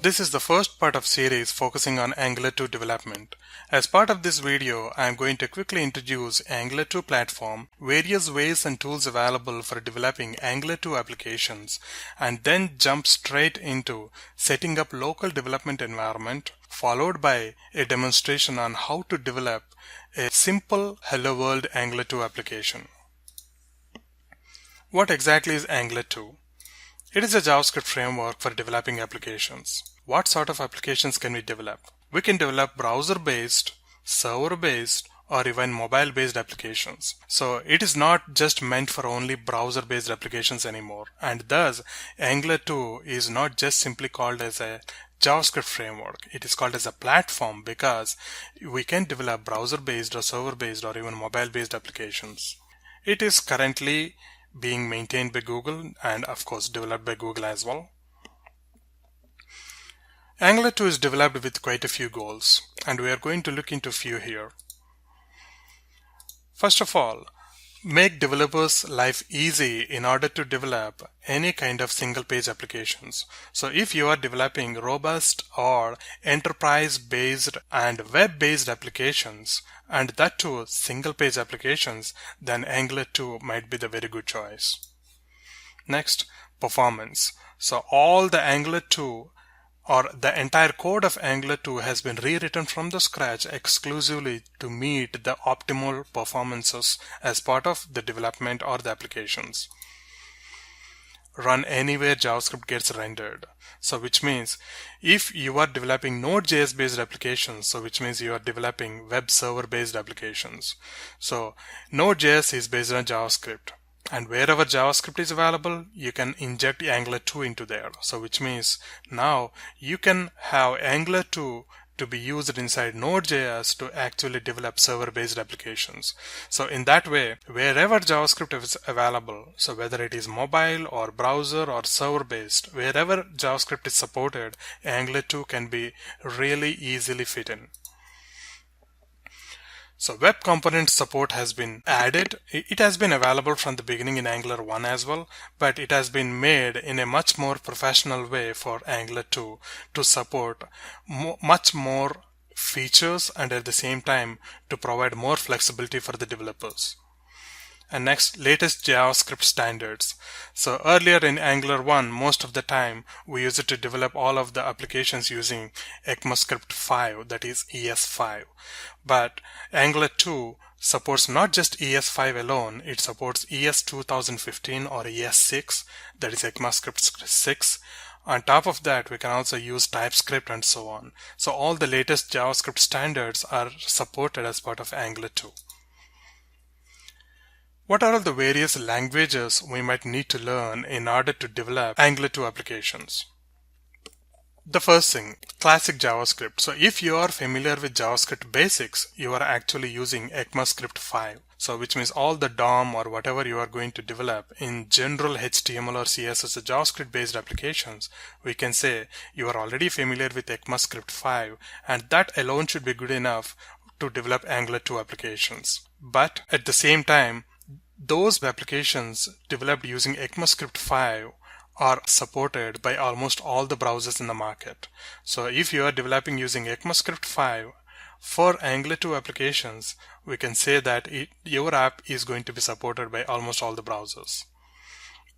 This is the first part of series focusing on Angular 2 development. As part of this video, I am going to quickly introduce Angular 2 platform, various ways and tools available for developing Angular 2 applications, and then jump straight into setting up local development environment, followed by a demonstration on how to develop a simple Hello World Angular 2 application. What exactly is Angular 2? It is a JavaScript framework for developing applications. What sort of applications can we develop? We can develop browser-based, server-based, or even mobile-based applications. So it is not just meant for only browser-based applications anymore. And thus, Angular 2 is not just simply called as a JavaScript framework. It is called as a platform because we can develop browser-based or server-based or even mobile-based applications. It is currently being maintained by Google and of course developed by Google as well. Angular 2 is developed with quite a few goals, and we are going to look into a few here. First of all, make developers' life easy in order to develop any kind of single page applications. So if you are developing robust or enterprise-based and web-based applications, and that too single page applications, then Angular 2 might be the very good choice. Next, performance. So all the Angular 2 or the entire code of Angular 2 has been rewritten from the scratch exclusively to meet the optimal performances as part of the development or the applications. Run anywhere JavaScript gets rendered. So which means if you are developing Node.js based applications, so which means you are developing web server based applications. So Node.js is based on JavaScript. And wherever JavaScript is available, you can inject Angular 2 into there. So which means now you can have Angular 2 to be used inside Node.js to actually develop server-based applications. So in that way, wherever JavaScript is available, so whether it is mobile or browser or server-based, wherever JavaScript is supported, Angular 2 can be really easily fit in. So web component support has been added. It has been available from the beginning in Angular 1 as well, but it has been made in a much more professional way for Angular 2 to support much more features and at the same time to provide more flexibility for the developers. And next, latest JavaScript standards. So earlier in Angular 1, most of the time we used it to develop all of the applications using ECMAScript 5, that is ES5. But Angular 2 supports not just ES5 alone, it supports ES 2015 or ES6, that is ECMAScript 6. On top of that, we can also use TypeScript and so on. So all the latest JavaScript standards are supported as part of Angular 2. What are all the various languages we might need to learn in order to develop Angular 2 applications? The first thing, classic JavaScript. So if you are familiar with JavaScript basics, you are actually using ECMAScript 5. So which means all the DOM or whatever you are going to develop in general HTML or CSS or JavaScript based applications, we can say you are already familiar with ECMAScript 5 and that alone should be good enough to develop Angular 2 applications. But at the same time, those applications developed using ECMAScript 5 are supported by almost all the browsers in the market. So if you are developing using ECMAScript 5 for Angular 2 applications, we can say that your app is going to be supported by almost all the browsers.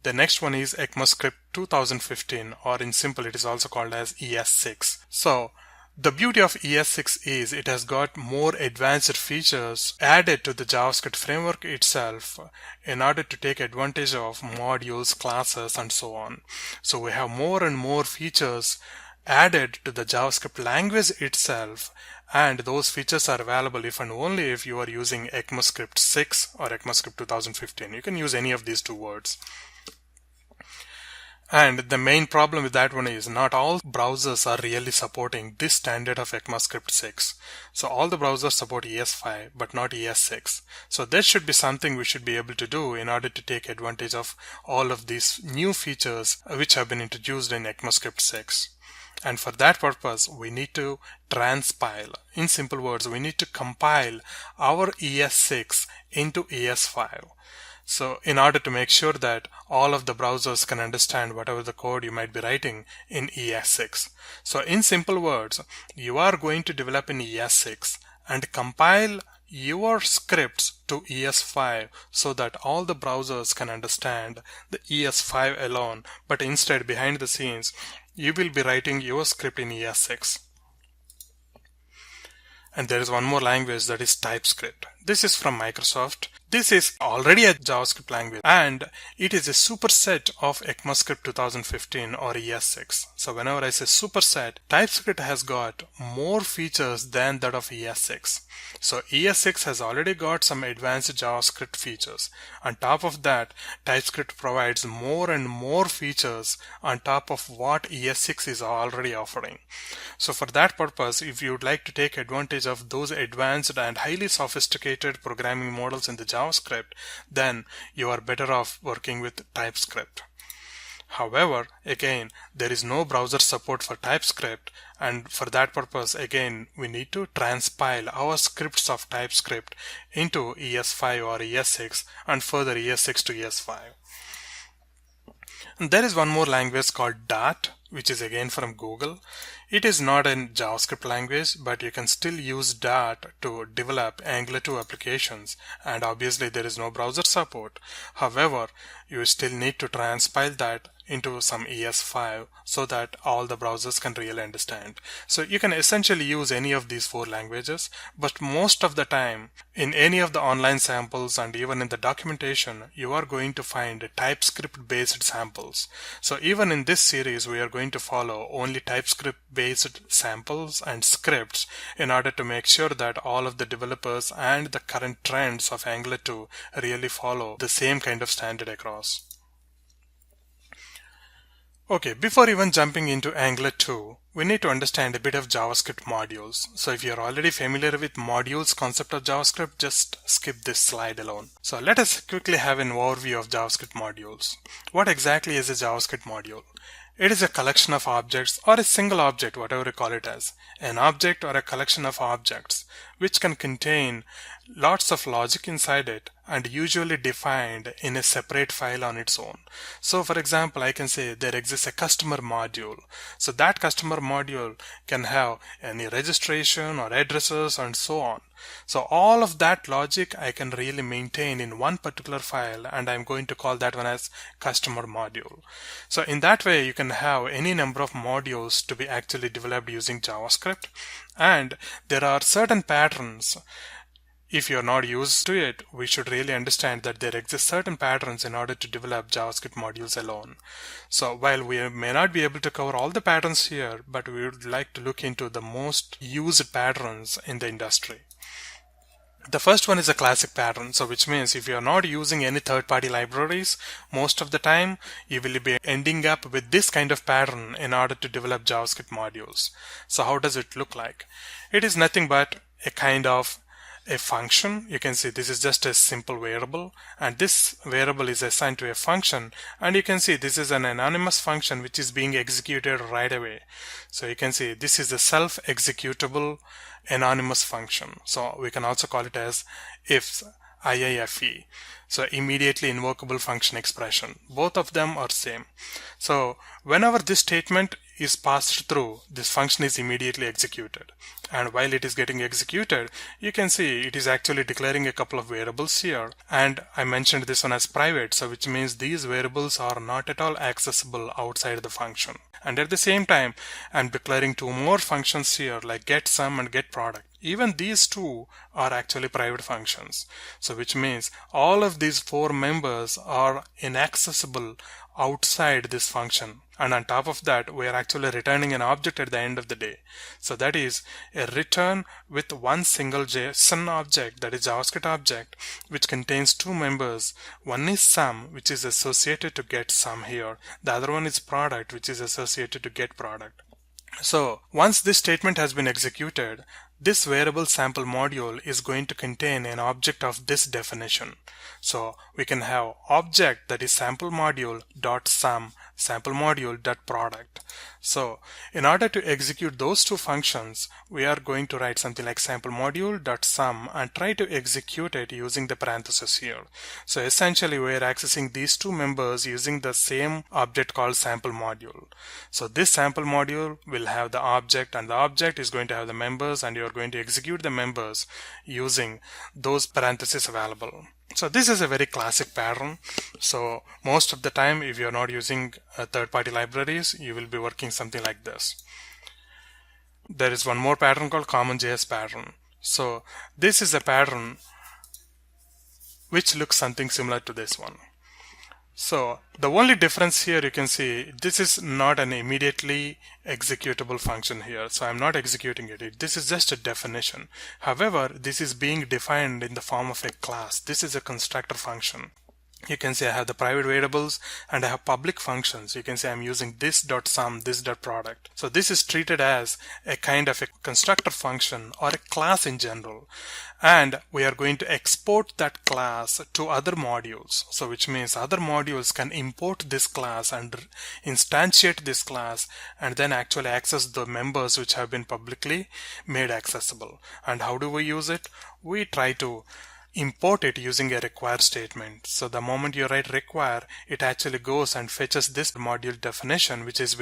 The next one is ECMAScript 2015, or in simple it is also called as ES6. So the beauty of ES6 is it has got more advanced features added to the JavaScript framework itself in order to take advantage of modules, classes, and so on. So we have more and more features added to the JavaScript language itself, and those features are available if and only if you are using ECMAScript 6 or ECMAScript 2015. You can use any of these two words. And the main problem with that one is not all browsers are really supporting this standard of ECMAScript 6. So all the browsers support ES5 but not ES6. So that should be something we should be able to do in order to take advantage of all of these new features which have been introduced in ECMAScript 6. And for that purpose, we need to transpile. In simple words, we need to compile our ES6 into ES5. So in order to make sure that all of the browsers can understand whatever the code you might be writing in ES6. So in simple words, you are going to develop in ES6 and compile your scripts to ES5 so that all the browsers can understand the ES5 alone, but instead behind the scenes you will be writing your script in ES6. And there is one more language, that is TypeScript. This is from Microsoft. This is already a JavaScript language and it is a superset of ECMAScript 2015 or ES6. So whenever I say superset, TypeScript has got more features than that of ES6. So ES6 has already got some advanced JavaScript features. On top of that, TypeScript provides more and more features on top of what ES6 is already offering. So for that purpose, if you would like to take advantage of those advanced and highly sophisticated programming models in the JavaScript, then you are better off working with TypeScript. However, again, there is no browser support for TypeScript, and for that purpose, again, we need to transpile our scripts of TypeScript into ES5 or ES6 and further ES6 to ES5. And there is one more language called Dart, which is again from Google. It is not a JavaScript language, but you can still use Dart to develop Angular 2 applications, and obviously there is no browser support. However, you still need to transpile that into some ES5 so that all the browsers can really understand. So you can essentially use any of these 4 languages, but most of the time in any of the online samples and even in the documentation, you are going to find TypeScript based samples. So even in this series, we are going to follow only TypeScript based samples and scripts in order to make sure that all of the developers and the current trends of Angular 2 really follow the same kind of standard across. Okay, before even jumping into Angular 2, we need to understand a bit of JavaScript modules. So if you're already familiar with modules concept of JavaScript, just skip this slide alone. So let us quickly have an overview of JavaScript modules. What exactly is a JavaScript module? It is a collection of objects or a single object, whatever you call it as. An object or a collection of objects which can contain lots of logic inside it and usually defined in a separate file on its own. So for example, I can say there exists a customer module. So that customer module can have any registration or addresses and so on. So all of that logic I can really maintain in one particular file, and I'm going to call that one as customer module. So in that way, you can have any number of modules to be actually developed using JavaScript, and there are certain patterns. If you're not used to it, we should really understand that there exist certain patterns in order to develop JavaScript modules alone. So while we may not be able to cover all the patterns here, but we would like to look into the most used patterns in the industry. The first one is a classic pattern, so which means if you are not using any third-party libraries, most of the time you will be ending up with this kind of pattern in order to develop JavaScript modules. So how does it look like? It is nothing but a kind of a function. You can see this is just a simple variable, and this variable is assigned to a function, and you can see this is an anonymous function which is being executed right away. So you can see this is a self-executable anonymous function. So we can also call it as ifs, IIFE. So immediately invocable function expression. Both of them are same. So whenever this statement is passed through, this function is immediately executed. And while it is getting executed, you can see it is actually declaring a couple of variables here. And I mentioned this one as private, so which means these variables are not at all accessible outside the function. And at the same time, I'm declaring 2 more functions here like getSum and getProduct. Even these 2 are actually private functions. So which means all of these 4 members are inaccessible outside this function. And on top of that, we are actually returning an object at the end of the day. So that is a return with one single JSON object, that is JavaScript object, which contains 2 members. One is sum, which is associated to get sum here. The other one is product, which is associated to get product. So once this statement has been executed, this variable sample module is going to contain an object of this definition. So we can have object that is sample module dot sum sample module.product. So in order to execute those two functions, we are going to write something like sample module.sum and try to execute it using the parenthesis here. So essentially we are accessing these two members using the same object called sample module. So this sample module will have the object, and the object is going to have the members, and you are going to execute the members using those parentheses available. So this is a very classic pattern. So most of the time, if you're not using third-party libraries, you will be working something like this. There is one more pattern called CommonJS pattern. So this is a pattern which looks something similar to this one. So the only difference here, you can see this is not an immediately executable function here. So I'm not executing it. This is just a definition. However, this is being defined in the form of a class. This is a constructor function. You can say I have the private variables and I have public functions. You can say I'm using this.sum, this.product. So this is treated as a kind of a constructor function or a class in general. And we are going to export that class to other modules. So which means other modules can import this class and instantiate this class and then actually access the members which have been publicly made accessible. And how do we use it? We try to import it using a require statement. So the moment you write require, it actually goes and fetches this module definition, which is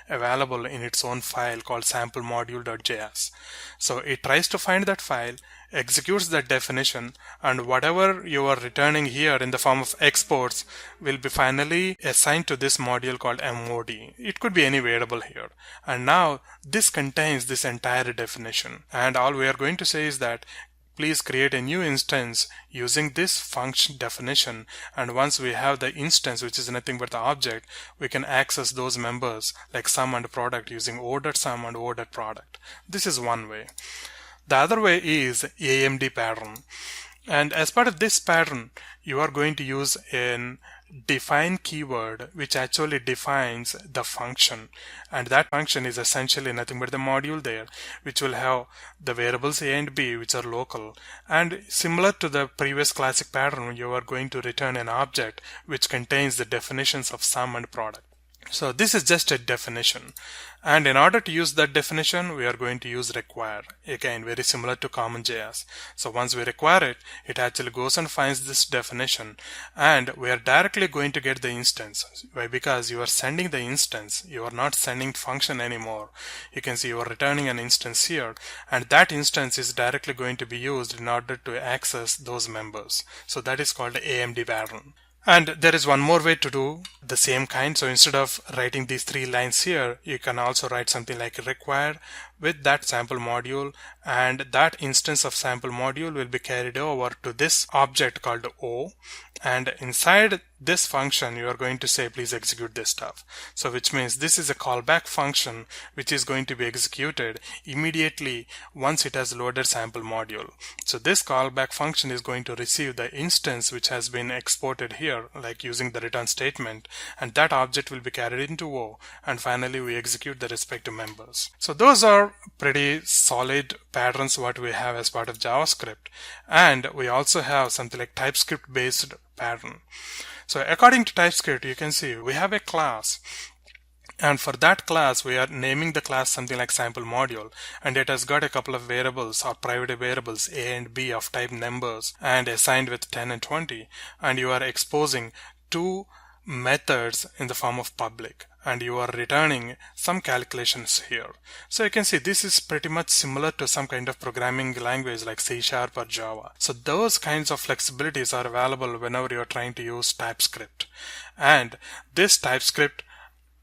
available in its own file called sample module.js. So it tries to find that file, executes that definition, and whatever you are returning here in the form of exports will be finally assigned to this module called mod. It could be any variable here. And now this contains this entire definition. And all we are going to say is that please create a new instance using this function definition, and once we have the instance, which is nothing but the object, we can access those members like sum and product using o.sum and o.product. This is one way. The other way is AMD pattern, and as part of this pattern you are going to use an define keyword which actually defines the function, and that function is essentially nothing but the module there, which will have the variables a and b which are local, and similar to the previous classic pattern, you are going to return an object which contains the definitions of sum and product. So this is just a definition, and in order to use that definition we are going to use require, again very similar to CommonJS. So once we require it, it actually goes and finds this definition, and we are directly going to get the instance. Why? Because you are sending the instance, you are not sending function anymore. You can see you are returning an instance here, and that instance is directly going to be used in order to access those members. So that is called AMD pattern. And there is one more way to do the same kind. So instead of writing these 3 lines here, you can also write something like require with that sample module, and that instance of sample module will be carried over to this object called O, and inside this function you are going to say please execute this stuff. So which means this is a callback function which is going to be executed immediately once it has loaded sample module. So this callback function is going to receive the instance which has been exported here, like using the return statement, and that object will be carried into O, and finally we execute the respective members. So those are pretty solid patterns what we have as part of JavaScript, and we also have something like TypeScript based pattern. So according to TypeScript, you can see we have a class, and for that class we are naming the class something like sample module, and it has got a couple of variables or private variables a and b of type numbers and assigned with 10 and 20, and you are exposing 2 methods in the form of public, and you are returning some calculations here. So you can see this is pretty much similar to some kind of programming language like C# or Java. So those kinds of flexibilities are available whenever you are trying to use TypeScript. And this TypeScript,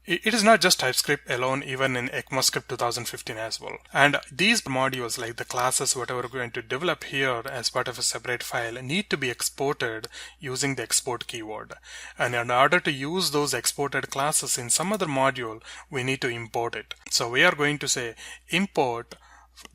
it is not just TypeScript alone, even in ECMAScript 2015 as well. And these modules, like the classes, whatever we're going to develop here as part of a separate file, need to be exported using the export keyword. And in order to use those exported classes in some other module, we need to import it. So we are going to say import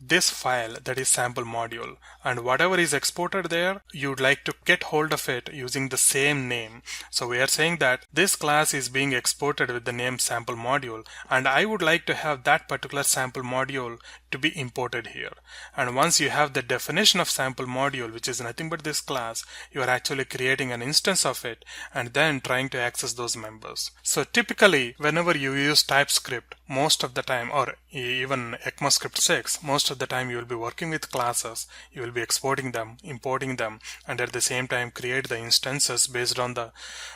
this file that is sample module, and whatever is exported there, you'd like to get hold of it using the same name. So we are saying that this class is being exported with the name sample module, and I would like to have that particular sample module to be imported here. And once you have the definition of sample module, which is nothing but this class, you are actually creating an instance of it and then trying to access those members. So typically whenever you use TypeScript, most of the time, or even ECMAScript 6, most of the time you will be working with classes. You will be exporting them, importing them, and at the same time create the instances based on the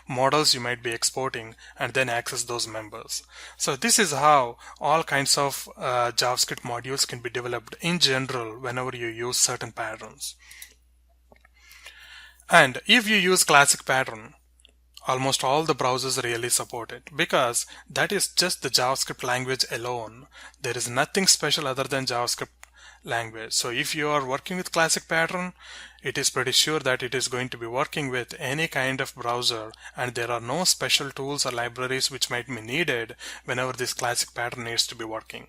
models you might be exporting and then access those members. So this is how all kinds of JavaScript modules can be developed in general whenever you use certain patterns. And if you use classic pattern, almost all the browsers really support it, because that is just the JavaScript language alone. There is nothing special other than JavaScript language. So if you are working with classic pattern, it is pretty sure that it is going to be working with any kind of browser, and there are no special tools or libraries which might be needed whenever this classic pattern needs to be working.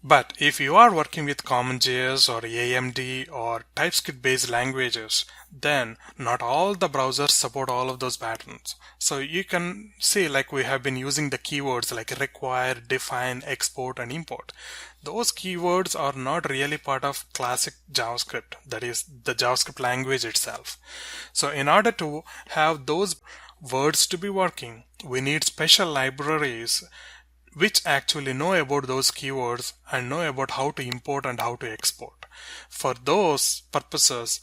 But if you are working with CommonJS or AMD or TypeScript based languages, then not all the browsers support all of those patterns. So you can see, like, we have been using the keywords like require, define, export, and import. Those keywords are not really part of classic JavaScript, that is the JavaScript language itself. So in order to have those words to be working, we need special libraries which actually know about those keywords and know about how to import and how to export. For those purposes,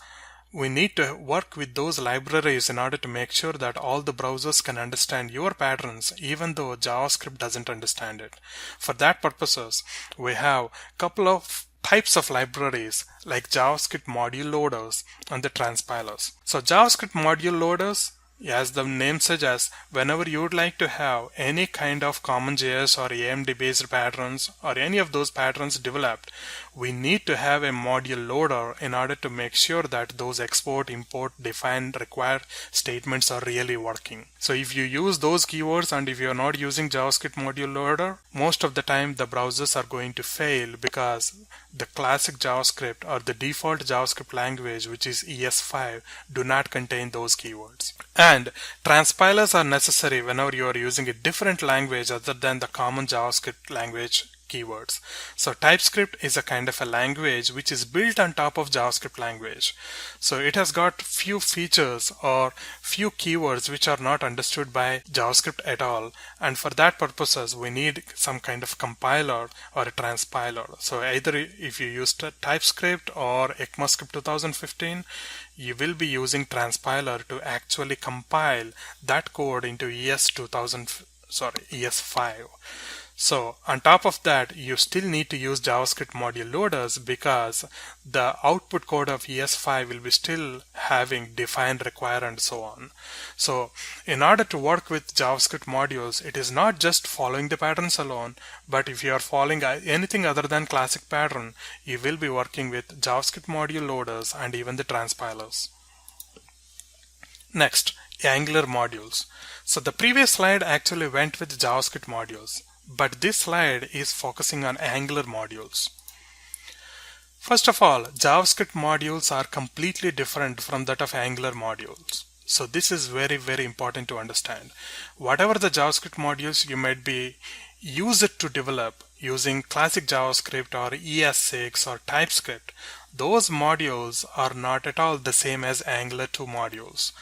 we need to work with those libraries in order to make sure that all the browsers can understand your patterns, even though JavaScript doesn't understand it. For that purposes, we have a couple of types of libraries like JavaScript module loaders and the transpilers. So JavaScript module loaders, as the name suggests, whenever you would like to have any kind of CommonJS or AMD based patterns or any of those patterns developed, we need to have a module loader in order to make sure that those export, import, define, require statements are really working. So if you use those keywords and if you are not using JavaScript module loader, most of the time the browsers are going to fail because the classic JavaScript or the default JavaScript language, which is ES5, do not contain those keywords. And transpilers are necessary whenever you are using a different language other than the common JavaScript language keywords. So TypeScript is a kind of a language which is built on top of JavaScript language. So it has got few features or few keywords which are not understood by JavaScript at all. And for that purposes, we need some kind of compiler or a transpiler. So either if you use TypeScript or ECMAScript 2015, you will be using transpiler to actually compile that code into ES5. So on top of that, you still need to use JavaScript module loaders because the output code of ES5 will be still having define, require, and so on. So in order to work with JavaScript modules, it is not just following the patterns alone, but if you are following anything other than classic pattern, you will be working with JavaScript module loaders and even the transpilers. Next, Angular modules. So the previous slide actually went with JavaScript modules, but this slide is focusing on Angular modules. First of all, JavaScript modules are completely different from that of Angular modules. So this is very, very important to understand. Whatever the JavaScript modules you might be use it to develop using classic JavaScript or ES6 or TypeScript, those modules are not at all the same as Angular 2 modules.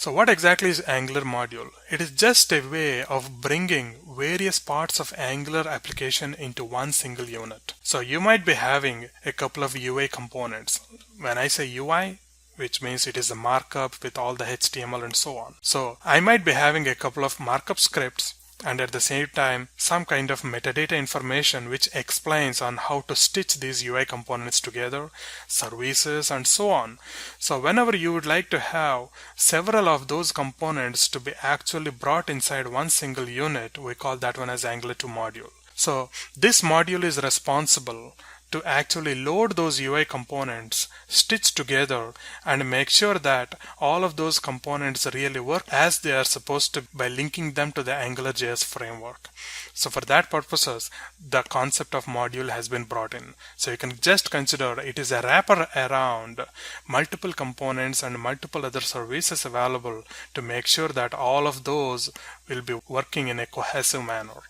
So what exactly is Angular module? It is just a way of bringing various parts of Angular application into one single unit. So you might be having a couple of UI components. When I say UI, which means it is a markup with all the HTML and so on. So I might be having a couple of markup scripts and at the same time some kind of metadata information which explains on how to stitch these UI components together, services, and so on. So whenever you would like to have several of those components to be actually brought inside one single unit, we call that one as Angular 2 module. So this module is responsible to actually load those UI components, stitch together, and make sure that all of those components really work as they are supposed to by linking them to the Angular.js framework. So for that purposes, the concept of module has been brought in. So you can just consider it is a wrapper around multiple components and multiple other services available to make sure that all of those will be working in a cohesive manner.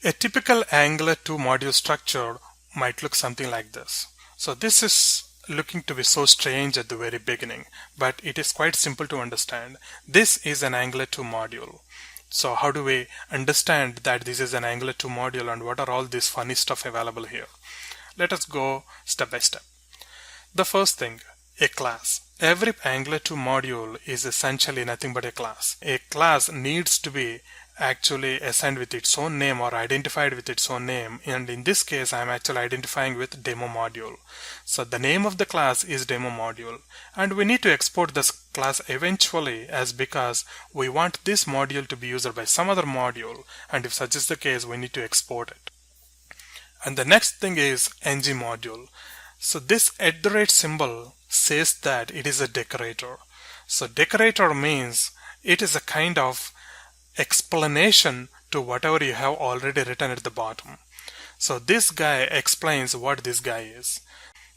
A typical Angular 2 module structure might look something like this. So this is looking to be so strange at the very beginning, but it is quite simple to understand. This is an Angular 2 module. So how do we understand that this is an Angular 2 module and what are all this funny stuff available here? Let us go step by step. The first thing, a class. Every Angular 2 module is essentially nothing but a class. A class needs to be actually assigned with its own name or identified with its own name, and in this case I'm actually identifying with demo module. So the name of the class is demo module, and we need to export this class eventually as because we want this module to be used by some other module, and if such is the case we need to export it. And the next thing is ng module. So this @ symbol says that it is a decorator. So decorator means it is a kind of explanation to whatever you have already written at the bottom. So this guy explains what this guy is.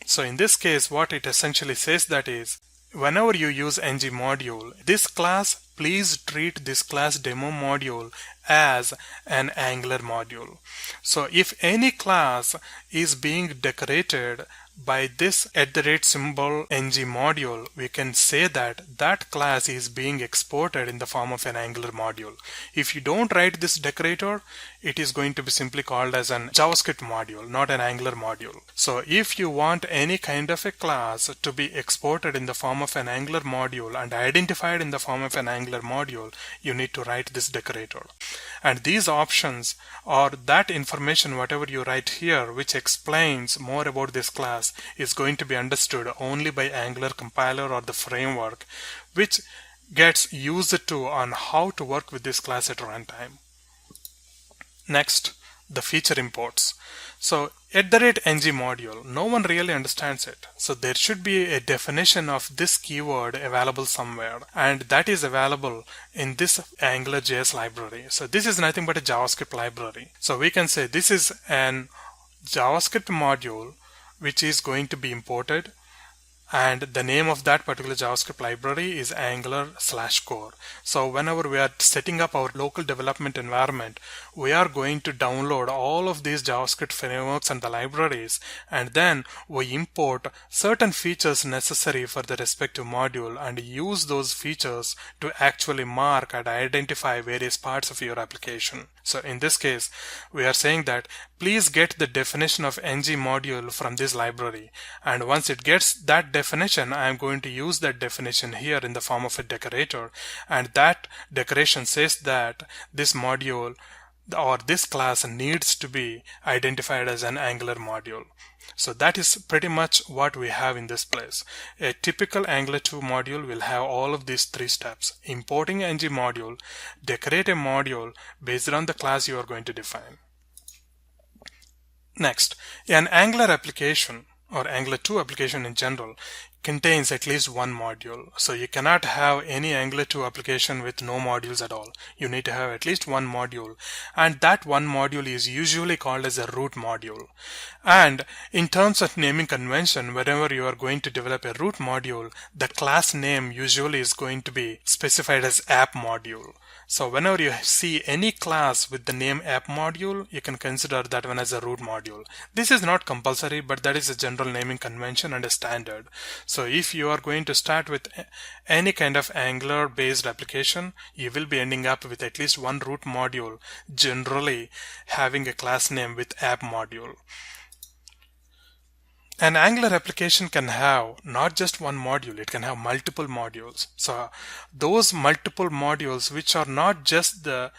So in this case, what it essentially says that is, whenever you use ng module, this class, please treat this class demo module as an Angular module. So if any class is being decorated by this @ symbol ng module, we can say that that class is being exported in the form of an Angular module. If you don't write this decorator, it is going to be simply called as an JavaScript module, not an Angular module. So if you want any kind of a class to be exported in the form of an Angular module and identified in the form of an Angular module, you need to write this decorator. And these options or that information, whatever you write here, which explains more about this class, is going to be understood only by Angular compiler or the framework, which gets used to on how to work with this class at runtime. Next, the feature imports. So @ ng module, no one really understands it. So there should be a definition of this keyword available somewhere, and that is available in this Angular.js library. So this is nothing but a JavaScript library. So we can say this is an JavaScript module which is going to be imported, and the name of that particular JavaScript library is Angular/core. So whenever we are setting up our local development environment, we are going to download all of these JavaScript frameworks and the libraries, and then we import certain features necessary for the respective module and use those features to actually mark and identify various parts of your application. So in this case, we are saying that please get the definition of ng module from this library, and once it gets that definition, I am going to use that definition here in the form of a decorator, and that decoration says that this module or this class needs to be identified as an Angular module. So that is pretty much what we have in this place. A typical Angular 2 module will have all of these three steps: importing ng module, decorate a module based on the class you are going to define. Next, an Angular application or Angular 2 application in general contains at least one module. So you cannot have any Angular 2 application with no modules at all. You need to have at least one module, and that one module is usually called as a root module. And in terms of naming convention, whenever you are going to develop a root module, the class name usually is going to be specified as app module. So whenever you see any class with the name app module, you can consider that one as a root module. This is not compulsory, but that is a general naming convention and a standard. So if you are going to start with any kind of Angular based application, you will be ending up with at least one root module, generally having a class name with app module. An Angular application can have not just one module, it can have multiple modules. So those multiple modules which are not just the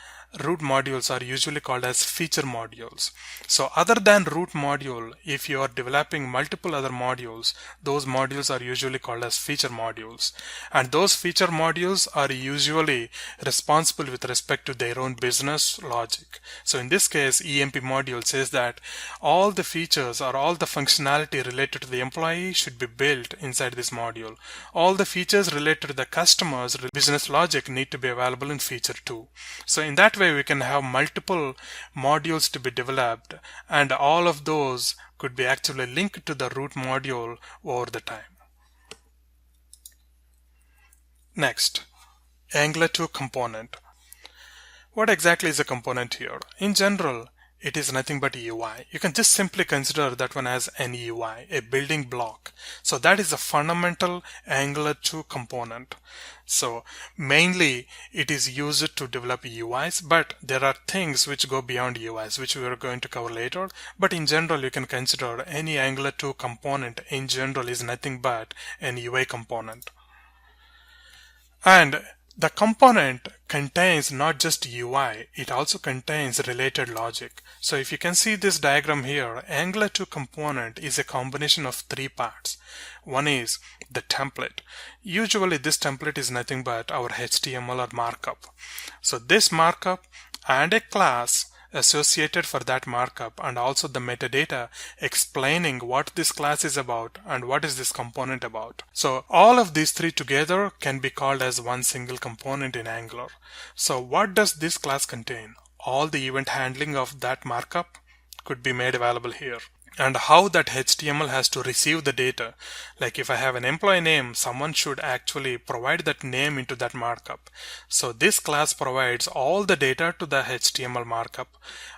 root modules are usually called as feature modules. So other than root module, if you are developing multiple other modules, those modules are usually called as feature modules. And those feature modules are usually responsible with respect to their own business logic. So in this case, EMP module says that all the features or all the functionality related to the employee should be built inside this module. All the features related to the customer's business logic need to be available in feature 2. So in that way, we can have multiple modules to be developed, and all of those could be actually linked to the root module over the time. Next, Angular 2 component. What exactly is a component here? In general, it is nothing but UI. You can just simply consider that one as an UI, a building block. So that is a fundamental Angular 2 component. So mainly it is used to develop UIs, but there are things which go beyond UIs, which we are going to cover later. But in general, you can consider any Angular 2 component in general is nothing but an UI component. And the component contains not just UI, it also contains related logic. So if you can see this diagram here, Angular 2 component is a combination of 3 parts. One is the template. Usually this template is nothing but our HTML or markup. So this markup and a class associated for that markup, and also the metadata explaining what this class is about and what is this component about. So all of these 3 together can be called as one single component in Angular. So what does this class contain? All the event handling of that markup could be made available here. And how that HTML has to receive the data. Like if I have an employee name, someone should actually provide that name into that markup. So this class provides all the data to the HTML markup,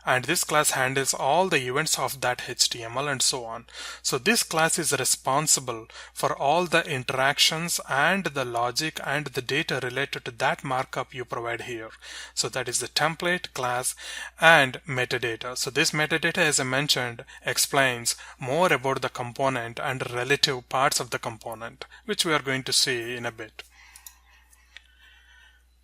and this class handles all the events of that HTML and so on. So this class is responsible for all the interactions and the logic and the data related to that markup you provide here. So that is the template, class, and metadata. So this metadata, as I mentioned, explains more about the component and relative parts of the component, which we are going to see in a bit.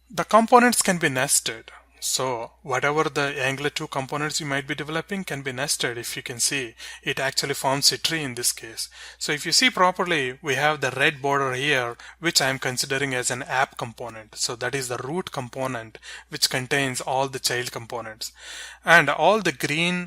The components can be nested. So whatever the Angular 2 components you might be developing can be nested. If you can see, it actually forms a tree in this case. So if you see properly, we have the red border here, which I am considering as an app component. So that is the root component, which contains all the child components. And all the green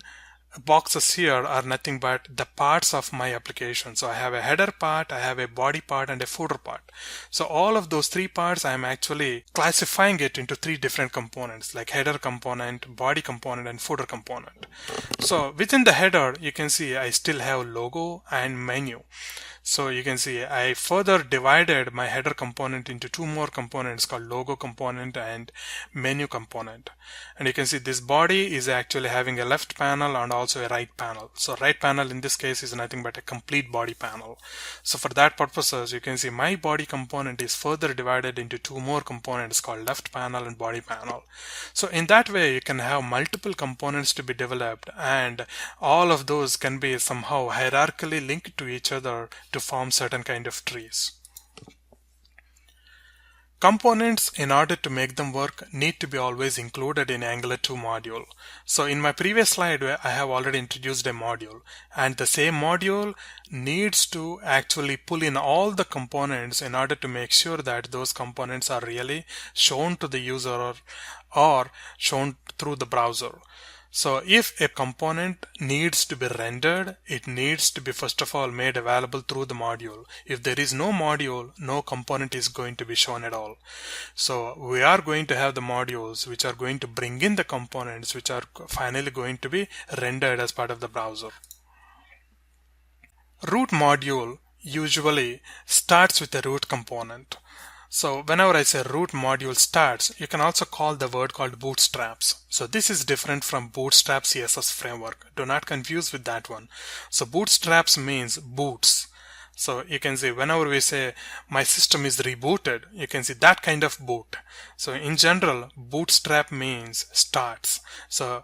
boxes here are nothing but the parts of my application. So I have a header part, I have a body part, and a footer part. So all of those 3 parts, I am actually classifying it into 3 different components, like header component, body component, and footer component. So within the header, you can see I still have logo and menu. So you can see I further divided my header component into 2 more components called logo component and menu component. And you can see this body is actually having a left panel and also a right panel. So right panel in this case is nothing but a complete body panel. So for that purposes, you can see my body component is further divided into 2 more components called left panel and body panel. So in that way, you can have multiple components to be developed, and all of those can be somehow hierarchically linked to each other to form certain kind of trees. Components, in order to make them work, need to be always included in Angular 2 module. So in my previous slide, I have already introduced a module, and the same module needs to actually pull in all the components in order to make sure that those components are really shown to the user or shown through the browser. So if a component needs to be rendered, it needs to be first of all made available through the module. If there is no module, no component is going to be shown at all. So we are going to have the modules which are going to bring in the components which are finally going to be rendered as part of the browser. Root module usually starts with a root component. So whenever I say root module starts, you can also call the word called bootstraps. So this is different from Bootstrap CSS framework. Do not confuse with that one. So bootstraps means boots. So you can see whenever we say my system is rebooted, you can see that kind of boot. So in general, bootstrap means starts. So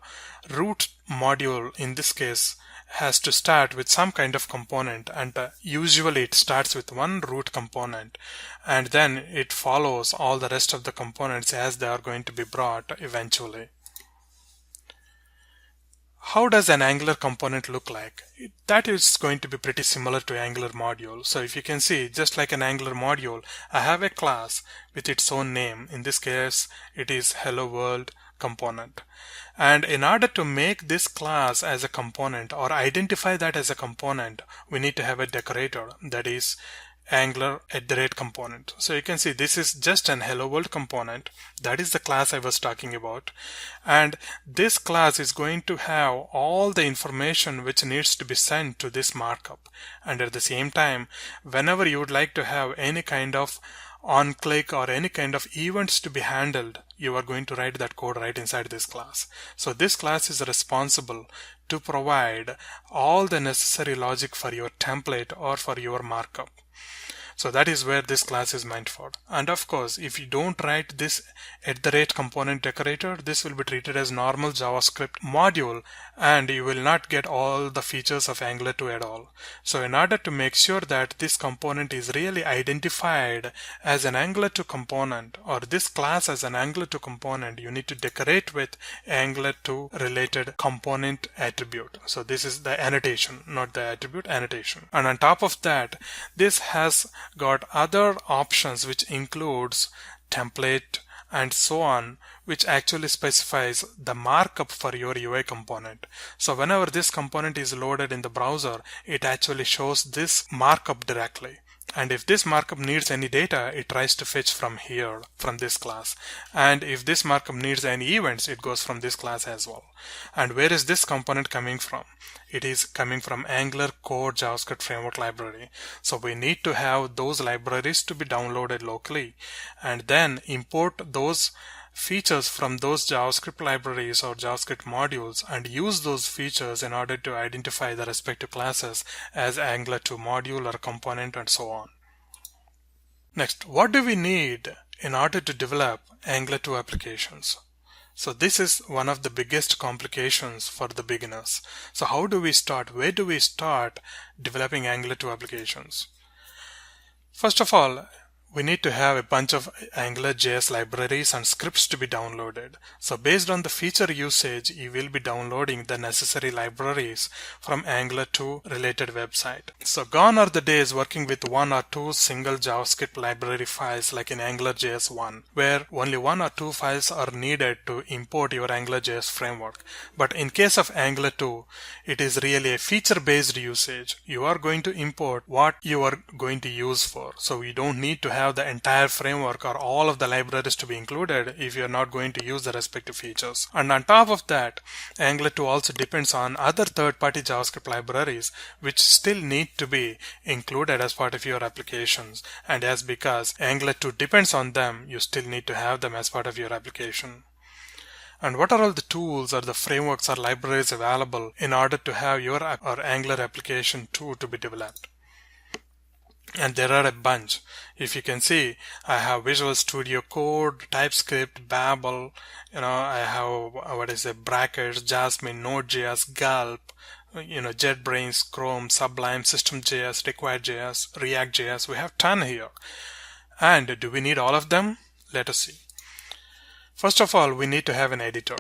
root module in this case has to start with some kind of component, and usually it starts with one root component, and then it follows all the rest of the components as they are going to be brought eventually. How does an Angular component look like? That is going to be pretty similar to Angular module. So if you can see, just like an Angular module, I have a class with its own name. In this case, it is Hello World component. And in order to make this class as a component or identify that as a component, we need to have a decorator, that is Angular @component. So you can see this is just an hello world component. That is the class I was talking about. And this class is going to have all the information which needs to be sent to this markup. And at the same time, whenever you would like to have any kind of on click or any kind of events to be handled, you are going to write that code right inside this class. So this class is responsible to provide all the necessary logic for your template or for your markup. So that is where this class is meant for. And of course, if you don't write this @component decorator, this will be treated as normal JavaScript module and you will not get all the features of Angular 2 at all. So in order to make sure that this component is really identified as an Angular 2 component or this class as an Angular 2 component, you need to decorate with Angular 2 related component attribute. So this is the annotation, not the attribute, annotation. And on top of that, this has got other options which includes template and so on, which actually specifies the markup for your UI component. So whenever this component is loaded in the browser, it actually shows this markup directly. And if this markup needs any data, it tries to fetch from here, from this class. And if this markup needs any events, it goes from this class as well. And where is this component coming from? It is coming from Angular core JavaScript framework library. So we need to have those libraries to be downloaded locally and then import those features from those JavaScript libraries or JavaScript modules and use those features in order to identify the respective classes as Angular 2 module or component and so on. Next, what do we need in order to develop Angular 2 applications? So this is one of the biggest complications for the beginners. So how do we start? Where do we start developing Angular 2 applications? First of all, we need to have a bunch of Angular.js libraries and scripts to be downloaded. So based on the feature usage, you will be downloading the necessary libraries from Angular 2 related website. So gone are the days working with one or two single JavaScript library files like in Angular.js 1, where only one or two files are needed to import your Angular.js framework. But in case of Angular 2, it is really a feature-based usage. You are going to import what you are going to use for. So you don't need to have the entire framework or all of the libraries to be included if you're not going to use the respective features. And on top of that, Angular 2 also depends on other third-party JavaScript libraries which still need to be included as part of your applications. And as because Angular 2 depends on them, you still need to have them as part of your application. And what are all the tools or the frameworks or libraries available in order to have your or Angular application 2 to be developed? And there are a bunch. If you can see, I have Visual Studio Code, TypeScript, Babel, I have brackets, Jasmine, Node.js, Gulp, JetBrains, Chrome, Sublime, SystemJS, Required.js, React.js. We have 10 here. And do we need all of them? Let us see. First of all, we need to have an editor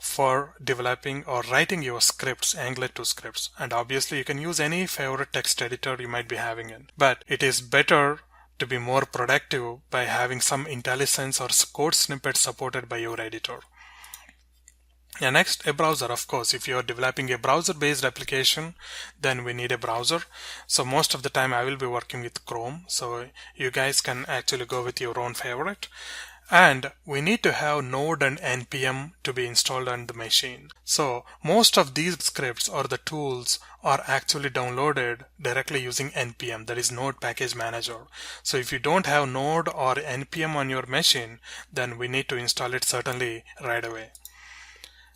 for developing or writing your scripts, Angular 2 scripts. And obviously you can use any favorite text editor you might be having in. But it is better to be more productive by having some IntelliSense or code snippets supported by your editor. And next, a browser. Of course, if you are developing a browser-based application, then we need a browser. So most of the time I will be working with Chrome. So you guys can actually go with your own favorite. And we need to have Node and NPM to be installed on the machine. So most of these scripts or the tools are actually downloaded directly using NPM, that is Node Package Manager. So if you don't have Node or NPM on your machine, then we need to install it certainly right away.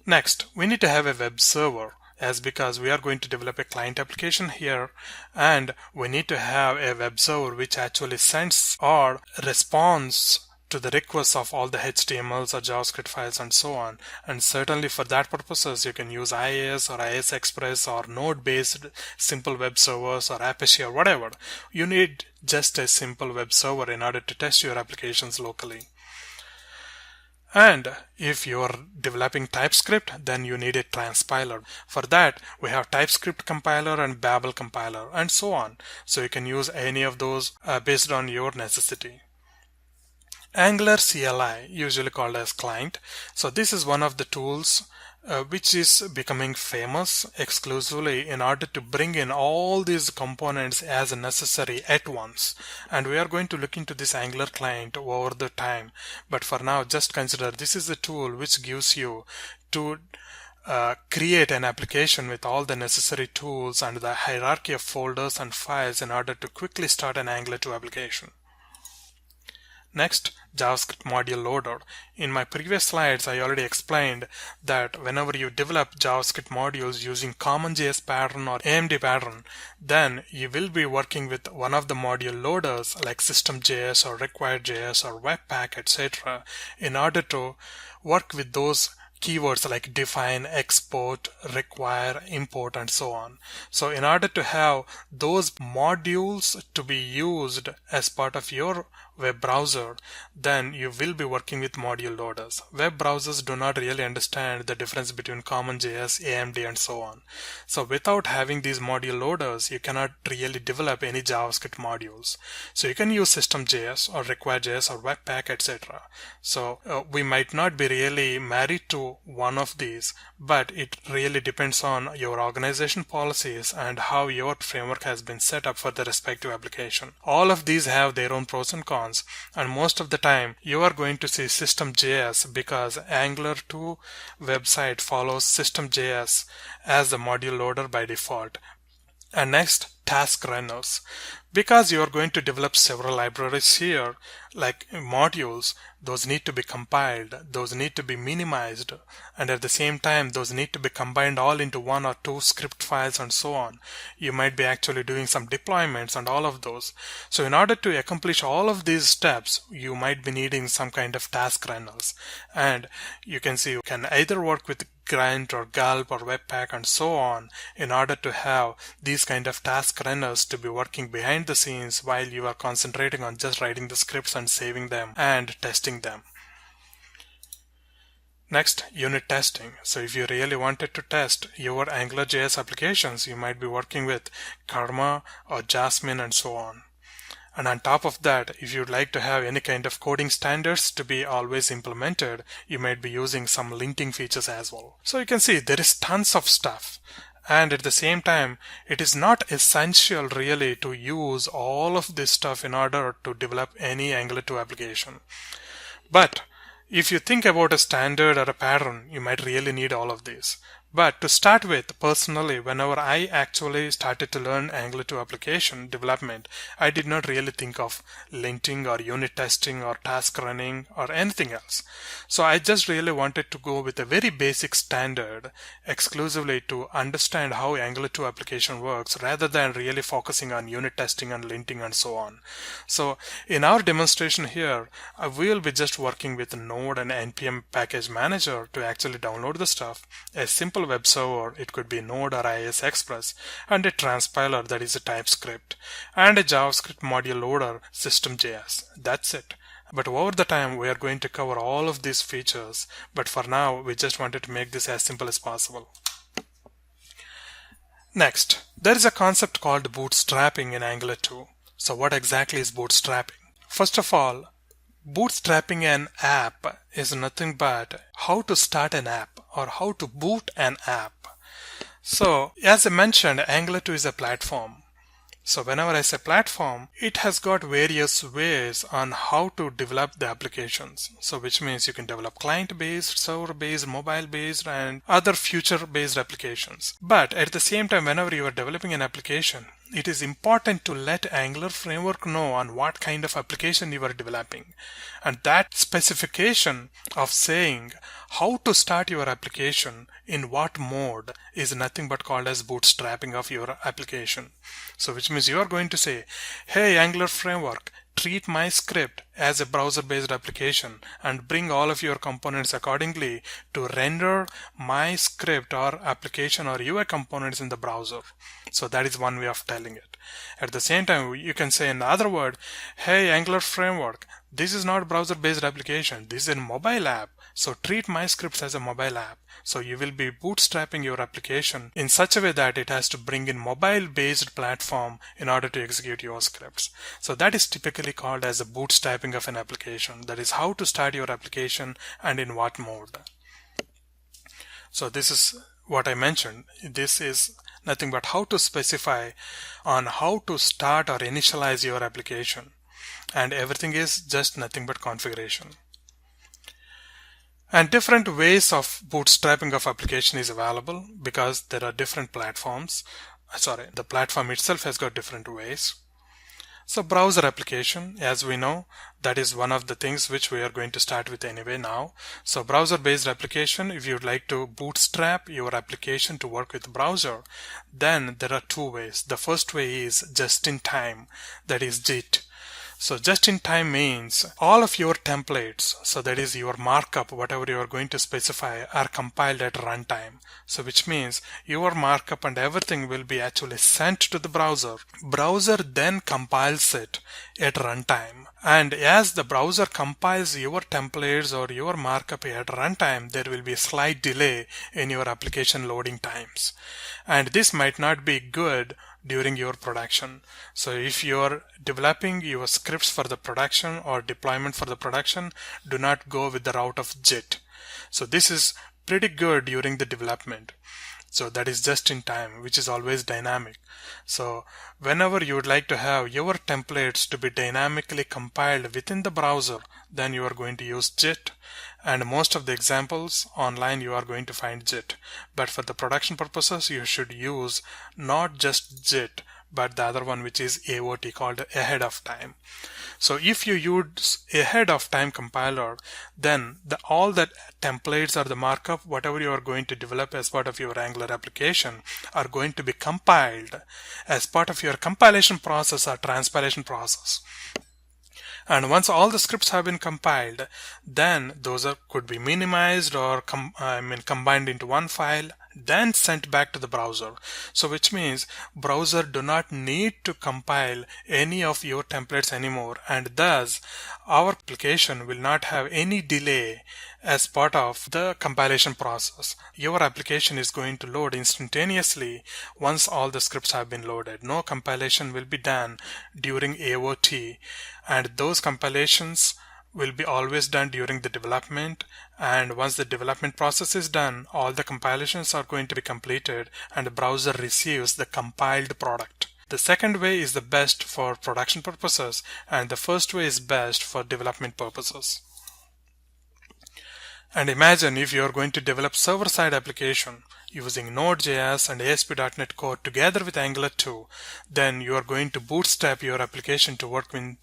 Next, we need to have a web server, as because we are going to develop a client application here, and we need to have a web server which actually sends or responds to the requests of all the HTMLs or JavaScript files and so on. And certainly for that purposes, you can use IIS or IIS Express or Node-based simple web servers or Apache or whatever. You need just a simple web server in order to test your applications locally. And if you're developing TypeScript, then you need a transpiler. For that, we have TypeScript compiler and Babel compiler and so on. So you can use any of those based on your necessity. Angular CLI, usually called as client. So this is one of the tools which is becoming famous exclusively in order to bring in all these components as necessary at once. And we are going to look into this Angular client over the time. But for now, just consider this is a tool which gives you to create an application with all the necessary tools and the hierarchy of folders and files in order to quickly start an Angular 2 application. Next, JavaScript module loader. In my previous slides, I already explained that whenever you develop JavaScript modules using CommonJS pattern or AMD pattern, then you will be working with one of the module loaders like SystemJS or Required.js or Webpack, etc. in order to work with those keywords like define, export, require, import, and so on. So in order to have those modules to be used as part of your web browser, then you will be working with module loaders. Web browsers do not really understand the difference between CommonJS, AMD, and so on. So without having these module loaders, you cannot really develop any JavaScript modules. So you can use SystemJS or Required.js or Webpack, etc. So we might not be really married to one of these, but it really depends on your organization policies and how your framework has been set up for the respective application. All of these have their own pros and cons, and most of the time you are going to see SystemJS because Angular 2 website follows SystemJS as the module loader by default. And next, task runners. Because you are going to develop several libraries here, like modules, those need to be compiled, those need to be minimized, and at the same time, those need to be combined all into one or two script files and so on. You might be actually doing some deployments and all of those. So in order to accomplish all of these steps, you might be needing some kind of task runners. And you can see you can either work with Grunt or Gulp or Webpack and so on in order to have these kind of task runners to be working behind the scenes while you are concentrating on just writing the scripts and saving them and testing them. Next, unit testing. So if you really wanted to test your Angular.js applications, you might be working with Karma or Jasmine and so on. And on top of that, if you'd like to have any kind of coding standards to be always implemented, you might be using some linting features as well. So you can see there is tons of stuff. And at the same time, it is not essential really to use all of this stuff in order to develop any Angular 2 application. But if you think about a standard or a pattern, you might really need all of these. But to start with, personally, whenever I actually started to learn Angular 2 application development, I did not really think of linting or unit testing or task running or anything else. So I just really wanted to go with a very basic standard exclusively to understand how Angular 2 application works rather than really focusing on unit testing and linting and so on. So in our demonstration here, we will be just working with Node and NPM package manager to actually download the stuff. A simple web server, it could be Node or IIS Express, and a transpiler, that is a TypeScript, and a JavaScript module loader, SystemJS. That's it. But over the time, we are going to cover all of these features, but for now, we just wanted to make this as simple as possible. Next, there is a concept called bootstrapping in Angular 2. So what exactly is bootstrapping? First of all, bootstrapping an app is nothing but how to start an app or how to boot an app. So as I mentioned, Angular 2 is a platform. So whenever I say platform, it has got various ways on how to develop the applications. So which means you can develop client-based, server-based, mobile-based, and other future-based applications. But at the same time, whenever you are developing an application, it is important to let Angular framework know on what kind of application you are developing. And that specification of saying how to start your application in what mode is nothing but called as bootstrapping of your application. So which means you are going to say, hey Angular framework, treat my script as a browser-based application and bring all of your components accordingly to render my script or application or UI components in the browser. So that is one way of telling it. At the same time, you can say in other word, hey Angular framework, this is not a browser-based application. This is a mobile app. So treat my scripts as a mobile app. So you will be bootstrapping your application in such a way that it has to bring in mobile-based platform in order to execute your scripts. So that is typically called as a bootstrapping of an application. That is how to start your application and in what mode. So this is what I mentioned. This is nothing but how to specify on how to start or initialize your application. And everything is just nothing but configuration. And different ways of bootstrapping of application is available because there are different platforms. The platform itself has got different ways. So browser application, as we know, that is one of the things which we are going to start with anyway now. So browser based application, if you'd like to bootstrap your application to work with browser, then there are two ways. The first way is just in time, that is JIT. So just in time means all of your templates, so that is your markup, whatever you are going to specify, are compiled at runtime. So which means your markup and everything will be actually sent to the browser. Browser then compiles it at runtime. And as the browser compiles your templates or your markup at runtime, there will be a slight delay in your application loading times. And this might not be good during your production. So if you're developing your scripts for the production or deployment for the production, do not go with the route of JIT. So this is pretty good during the development. So that is just in time, which is always dynamic. So whenever you would like to have your templates to be dynamically compiled within the browser, then you are going to use JIT. And most of the examples online you are going to find JIT. But for the production purposes, you should use not just JIT, but the other one, which is AOT, called ahead of time. So if you use ahead of time compiler, then all the templates or the markup, whatever you are going to develop as part of your Angular application, are going to be compiled as part of your compilation process or transpilation process. And once all the scripts have been compiled, then those could be minimized or combined into one file, then sent back to the browser. So which means browser do not need to compile any of your templates anymore, and thus our application will not have any delay as part of the compilation process. Your application is going to load instantaneously once all the scripts have been loaded. No compilation will be done during AOT, and those compilations will be always done during the development. And once the development process is done, all the compilations are going to be completed and the browser receives the compiled product. The second way is the best for production purposes, and the first way is best for development purposes. And imagine if you are going to develop server-side application using Node.js and ASP.NET Core together with Angular 2, then you are going to bootstrap your application to work with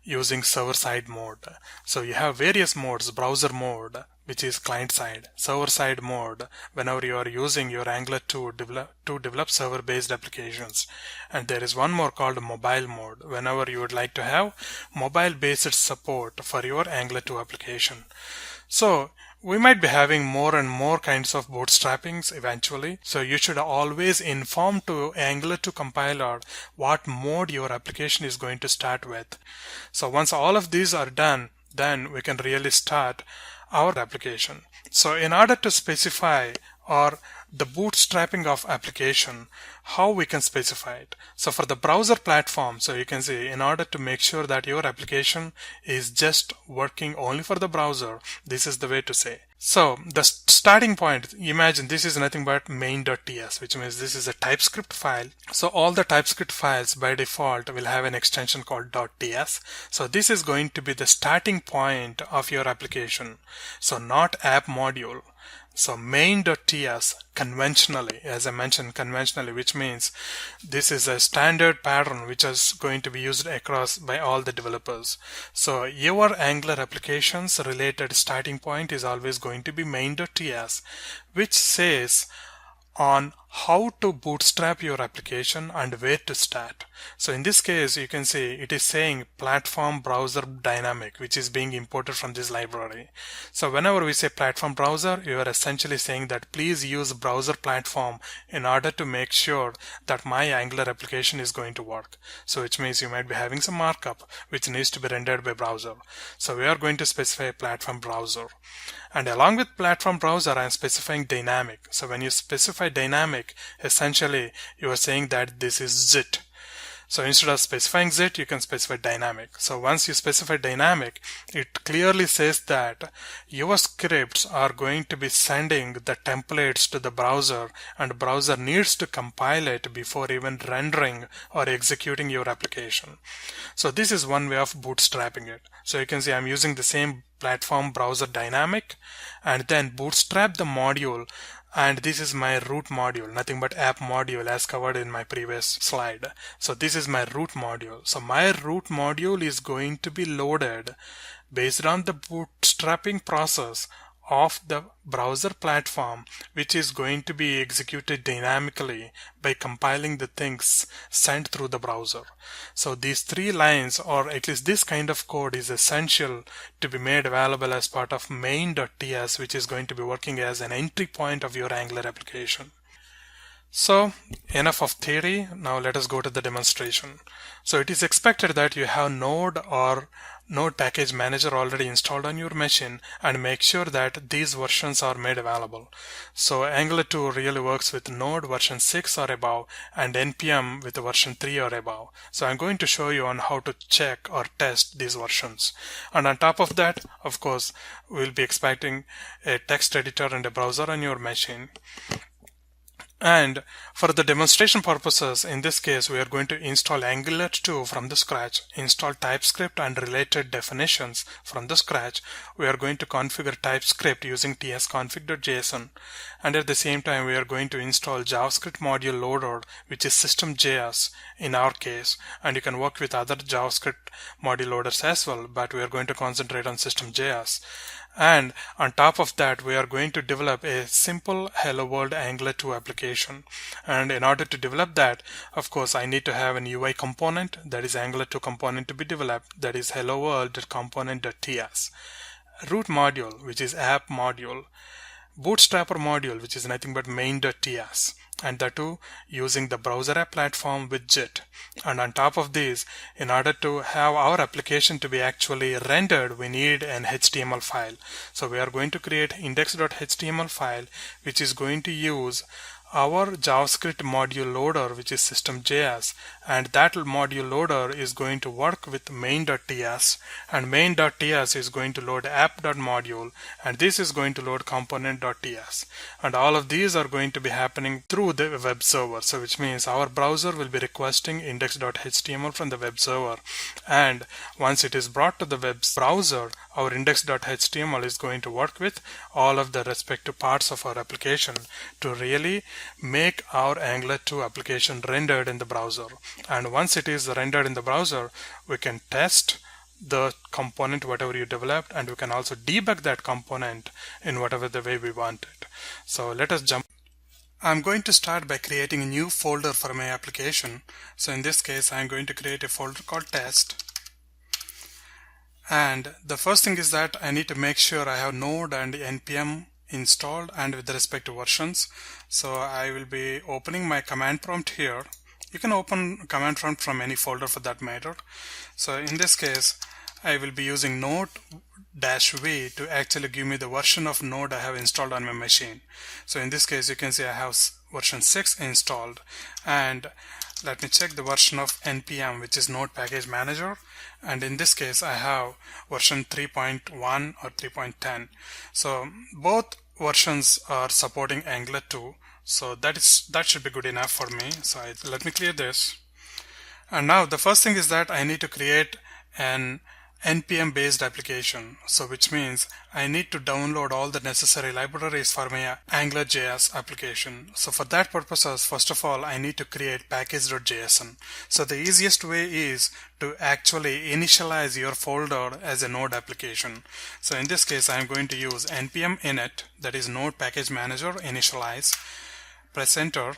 using server-side mode. So you have various modes: browser mode, which is client-side; server-side mode, whenever you are using your Angular to develop server-based applications. And there is one more called mobile mode, whenever you would like to have mobile-based support for your Angular 2 application. So we might be having more and more kinds of bootstrappings eventually. So you should always inform to Angular 2 compiler what mode your application is going to start with. So once all of these are done, then we can really start our application. So in order to specify or the bootstrapping of application, how we can specify it. So for the browser platform, so you can see, in order to make sure that your application is just working only for the browser, this is the way to say. So the starting point, imagine this is nothing but main.ts, which means this is a TypeScript file. So all the TypeScript files by default will have an extension called .ts. So this is going to be the starting point of your application. So not app module. So main.ts conventionally, as I mentioned, conventionally, which means this is a standard pattern which is going to be used across by all the developers. So your Angular applications related starting point is always going to be main.ts, which says on how to bootstrap your application and where to start. So in this case, you can see it is saying platform browser dynamic, which is being imported from this library. So whenever we say platform browser, you are essentially saying that please use browser platform in order to make sure that my Angular application is going to work. So which means you might be having some markup which needs to be rendered by browser. So we are going to specify platform browser. And along with platform browser, I am specifying dynamic. So when you specify dynamic, essentially you are saying that this is zit. So instead of specifying zit, you can specify dynamic. So once you specify dynamic, it clearly says that your scripts are going to be sending the templates to the browser, and browser needs to compile it before even rendering or executing your application. So this is one way of bootstrapping it. So you can see I'm using the same platform browser dynamic and then bootstrap the module, and this is my root module, nothing but app module as covered in my previous slide. So this is my root module. So my root module is going to be loaded based on the bootstrapping process of the browser platform, which is going to be executed dynamically by compiling the things sent through the browser. So these 3 lines, or at least this kind of code, is essential to be made available as part of main.ts, which is going to be working as an entry point of your Angular application. So enough of theory, now let us go to the demonstration. So it is expected that you have Node or Node Package Manager already installed on your machine, and make sure that these versions are made available. So Angular 2 really works with Node version 6 or above and NPM with version 3 or above. So I'm going to show you on how to check or test these versions. And on top of that, of course, we'll be expecting a text editor and a browser on your machine. And for the demonstration purposes, in this case, we are going to install Angular 2 from the scratch, install TypeScript and related definitions from the scratch. We are going to configure TypeScript using tsconfig.json. And at the same time, we are going to install JavaScript module loader, which is SystemJS in our case. And you can work with other JavaScript module loaders as well, but we are going to concentrate on SystemJS. And on top of that, we are going to develop a simple Hello World Angular 2 application. And in order to develop that, of course, I need to have an UI component, that is Angular 2 component to be developed, that is hello world.component.ts. Root module, which is app module. Bootstrapper module, which is nothing but main.ts, and the two using the browser app platform with JIT. And on top of this, in order to have our application to be actually rendered, we need an HTML file. So we are going to create index.html file, which is going to use our JavaScript module loader, which is SystemJS, and that module loader is going to work with main.ts, and main.ts is going to load app.module, and this is going to load component.ts, and all of these are going to be happening through the web server. So which means our browser will be requesting index.html from the web server, and once it is brought to the web browser, our index.html is going to work with all of the respective parts of our application to really make our Angular 2 application rendered in the browser. And once it is rendered in the browser, we can test the component whatever you developed, and we can also debug that component in whatever the way we want it. So let us jump. I'm going to start by creating a new folder for my application. So in this case, I'm going to create a folder called test. And the first thing is that I need to make sure I have Node and NPM installed and with respect to versions. So I will be opening my command prompt here. You can open command prompt from any folder for that matter. So in this case, I will be using Node-V to actually give me the version of Node I have installed on my machine. So in this case, you can see I have version 6 installed, and let me check the version of NPM, which is Node Package Manager, and in this case I have version 3.1 or 3.10. So both versions are supporting Angular 2, so that should be good enough for me. So let me clear this. And now the first thing is that I need to create an NPM based application, so which means I need to download all the necessary libraries for my Angular.js application. So for that purposes, first of all, I need to create package.json. So the easiest way is to actually initialize your folder as a Node application. So in this case, I'm going to use npm init, that is Node Package Manager initialize, press enter,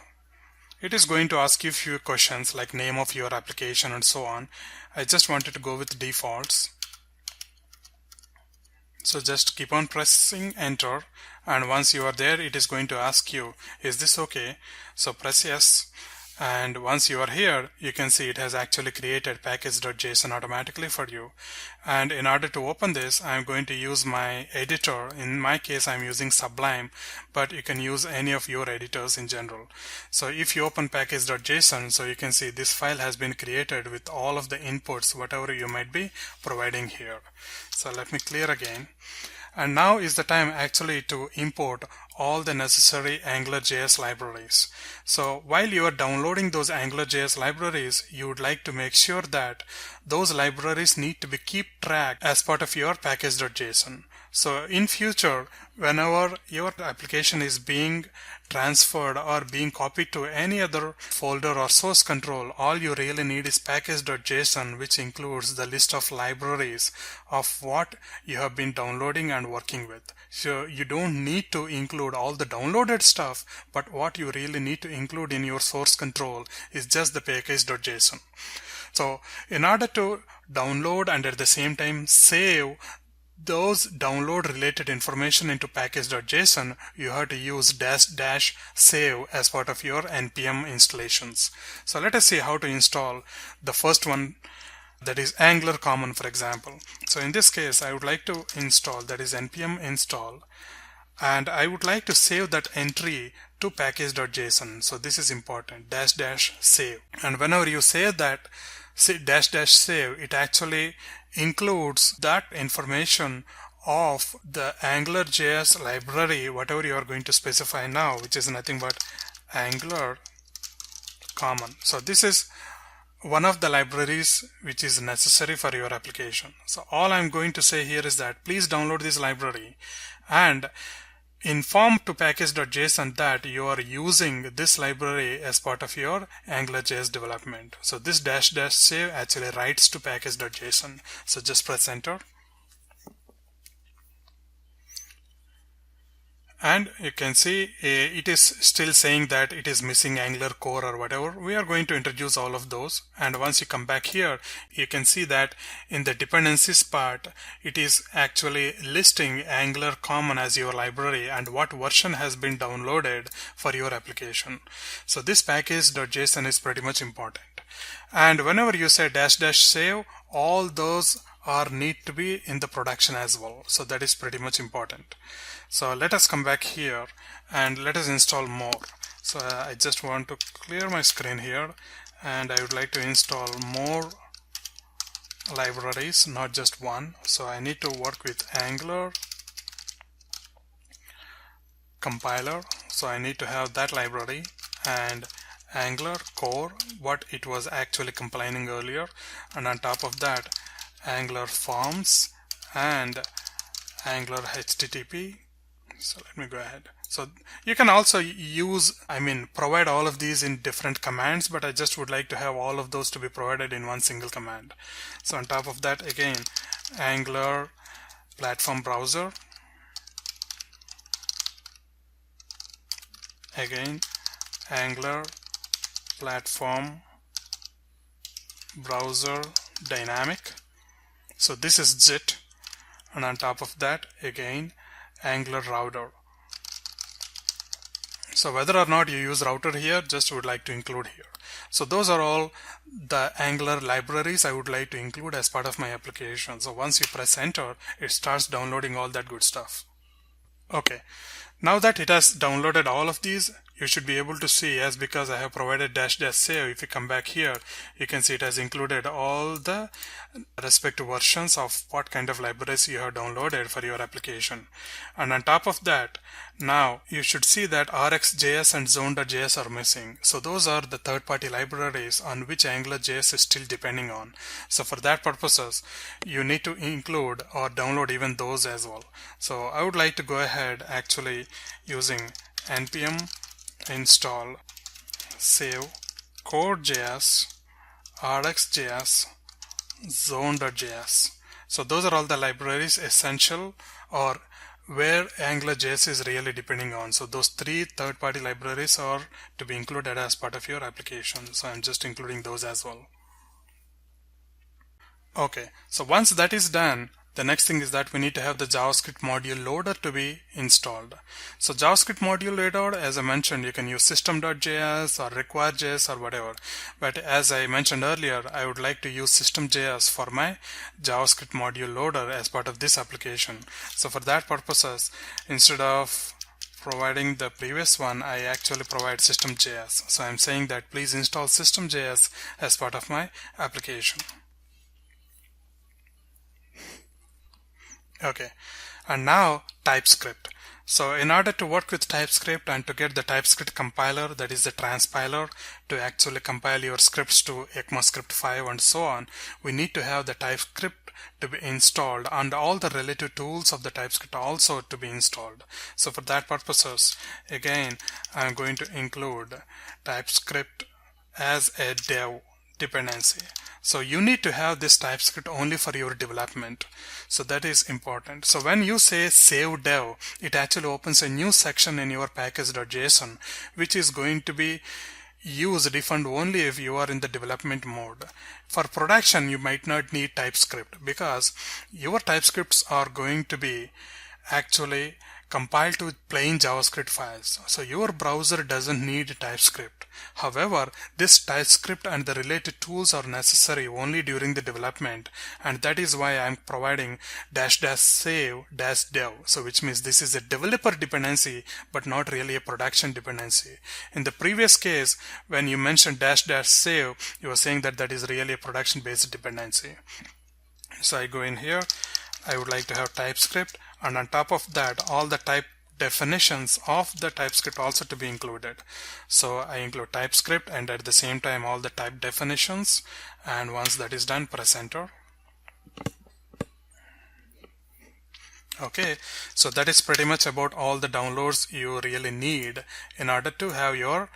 it is going to ask you a few questions like name of your application and so on. I just wanted to go with defaults. So just keep on pressing enter, and once you are there, it is going to ask you, is this okay? So press yes, and once you are here, you can see it has actually created package.json automatically for you. And in order to open this, I'm going to use my editor. In my case, I'm using Sublime, but you can use any of your editors in general. So if you open package.json, so you can see this file has been created with all of the inputs, whatever you might be providing here. So let me clear again. And now is the time actually to import all the necessary AngularJS libraries. So while you are downloading those AngularJS libraries, you would like to make sure that those libraries need to be keep track as part of your package.json. So in future, whenever your application is being transferred or being copied to any other folder or source control, all you really need is package.json, which includes the list of libraries of what you have been downloading and working with. So you don't need to include all the downloaded stuff, but what you really need to include in your source control is just the package.json. So in order to download and at the same time save those download related information into package.json, you have to use --save as part of your npm installations. So let us see how to install the first one, that is Angular common, for example. So in this case, I would like to install, that is npm install, and I would like to save that entry to package.json. So this is important, --save. And whenever you save that --save, it actually includes that information of the AngularJS library, whatever you are going to specify now, which is nothing but Angular common. So this is one of the libraries which is necessary for your application. So all I'm going to say here is that please download this library and inform to package.json that you are using this library as part of your AngularJS development. So this --save actually writes to package.json. So just press enter. And you can see it is still saying that it is missing Angular core or whatever. We are going to introduce all of those. And once you come back here, you can see that in the dependencies part, it is actually listing Angular common as your library and what version has been downloaded for your application. So this package.json is pretty much important. And whenever you say --save, all those are need to be in the production as well. So that is pretty much important. So let us come back here and let us install more. So I just want to clear my screen here, and I would like to install more libraries, not just one. So I need to work with Angular compiler. So I need to have that library, and Angular core, what it was actually compiling earlier, and on top of that Angular forms and Angular HTTP. So let me go ahead. So you can also provide all of these in different commands, but I just would like to have all of those to be provided in one single command. So on top of that, again, Angular platform browser, again Angular platform browser dynamic. So this is JIT, and on top of that, again, Angular router. So whether or not you use router here, just would like to include here. So those are all the Angular libraries I would like to include as part of my application. So once you press enter, it starts downloading all that good stuff. Okay, now that it has downloaded all of these, you should be able to see, as because I have provided --save, if you come back here, you can see it has included all the respective versions of what kind of libraries you have downloaded for your application. And on top of that, now you should see that RxJS and Zone.js are missing. So those are the third-party libraries on which AngularJS is still depending on. So for that purposes, you need to include or download even those as well. So I would like to go ahead actually using npm install save core.js, RxJS, Zone.js. So those are all the libraries essential or where Angular.js is really depending on. So those 3 third-party libraries are to be included as part of your application. So I'm just including those as well. Okay, so once that is done, the next thing is that we need to have the JavaScript module loader to be installed. So JavaScript module loader, as I mentioned, you can use SystemJS or require.js or whatever. But as I mentioned earlier, I would like to use SystemJS for my JavaScript module loader as part of this application. So for that purposes, instead of providing the previous one, I actually provide SystemJS. So I'm saying that please install SystemJS as part of my application. Okay, and now TypeScript. So in order to work with TypeScript and to get the TypeScript compiler, that is the transpiler, to actually compile your scripts to ECMAScript 5 and so on, we need to have the TypeScript to be installed and all the related tools of the TypeScript also to be installed. So for that purposes, again, I'm going to include TypeScript as a dev dependency. So you need to have this TypeScript only for your development. So that is important. So when you say save dev, it actually opens a new section in your package.json, which is going to be used defined only if you are in the development mode. For production, you might not need TypeScript because your TypeScripts are going to be actually compiled to plain JavaScript files. So your browser doesn't need TypeScript. However, this TypeScript and the related tools are necessary only during the development, and that is why I'm providing --save--dev. So which means this is a developer dependency but not really a production dependency. In the previous case, when you mentioned --save, you were saying that that is really a production based dependency. So I go in here, I would like to have TypeScript, and on top of that all the type definitions of the TypeScript also to be included. So I include TypeScript and at the same time all the type definitions, and once that is done, press enter. Okay, so that is pretty much about all the downloads you really need in order to have your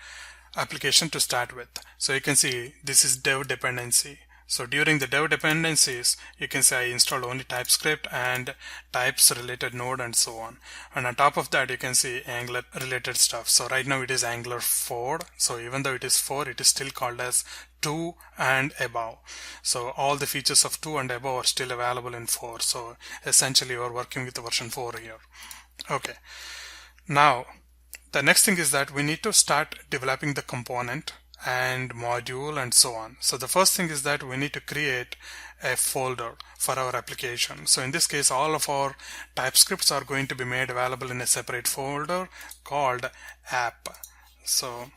application to start with. So you can see this is dev dependency. So during the dev dependencies, you can say I installed only TypeScript and types related node and so on. And on top of that, you can see Angular related stuff. So right now it is Angular 4. So even though it is 4, it is still called as 2 and above. So all the features of 2 and above are still available in 4. So essentially you are working with the version 4 here. Okay. Now, the next thing is that we need to start developing the component and module and so on. So the first thing is that we need to create a folder for our application. So in this case, all of our TypeScripts are going to be made available in a separate folder called app. So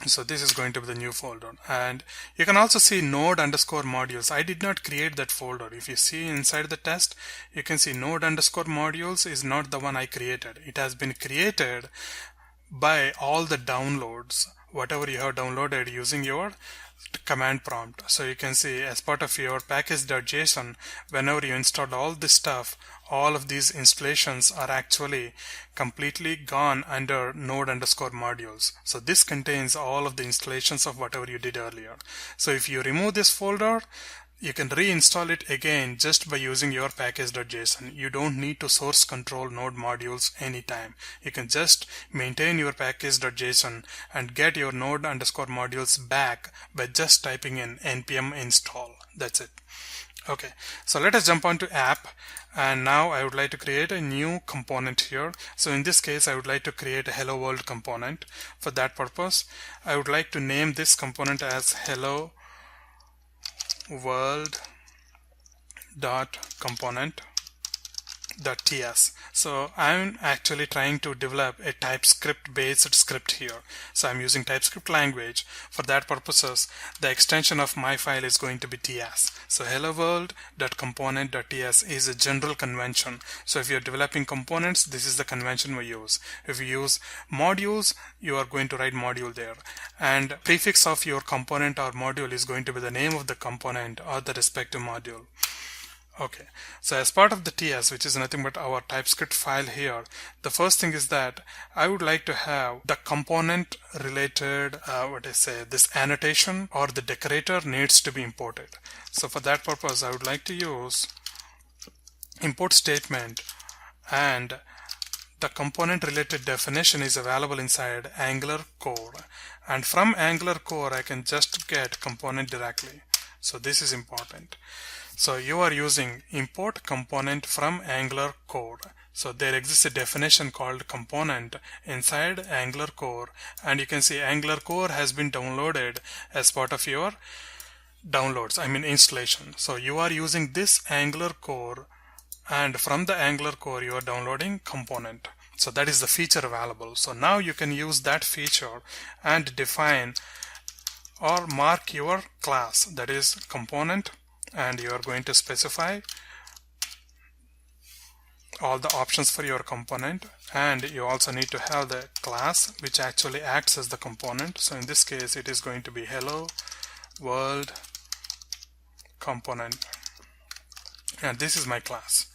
this is going to be the new folder, and you can also see node_modules. I did not create that folder. If you see inside the test, you can see node_modules is not the one I created. It has been created by all the downloads, whatever you have downloaded using your command prompt. So you can see as part of your package.json, whenever you install all this stuff, all of these installations are actually completely gone under node_modules. So this contains all of the installations of whatever you did earlier. So if you remove this folder, you can reinstall it again just by using your package.json. You don't need to source control node modules anytime. You can just maintain your package.json and get your node_modules back by just typing in npm install. That's it. Okay, so let us jump on to app, and now I would like to create a new component here. So in this case, I would like to create a hello world component. For that purpose, I would like to name this component as hello world.component.ts. So I'm actually trying to develop a TypeScript based script here. So I'm using TypeScript language. For that purposes, the extension of my file is going to be ts. So hello world.component.ts is a general convention. So if you're developing components, this is the convention we use. If you use modules, you are going to write module there, and prefix of your component or module is going to be the name of the component or the respective module. Okay, so as part of the TS, which is nothing but our TypeScript file here, the first thing is that I would like to have the component related, this annotation or the decorator needs to be imported. So for that purpose, I would like to use import statement and the component related definition is available inside Angular core, and from Angular core I can just get component directly. So this is important. So you are using import component from Angular core. So there exists a definition called component inside Angular core, and you can see Angular core has been downloaded as part of your downloads, installation. So you are using this Angular core, and from the Angular core you are downloading component. So that is the feature available. So now you can use that feature and define or mark your class, that is component, and you are going to specify all the options for your component, and you also need to have the class which actually acts as the component. So in this case it is going to be hello world component, and this is my class.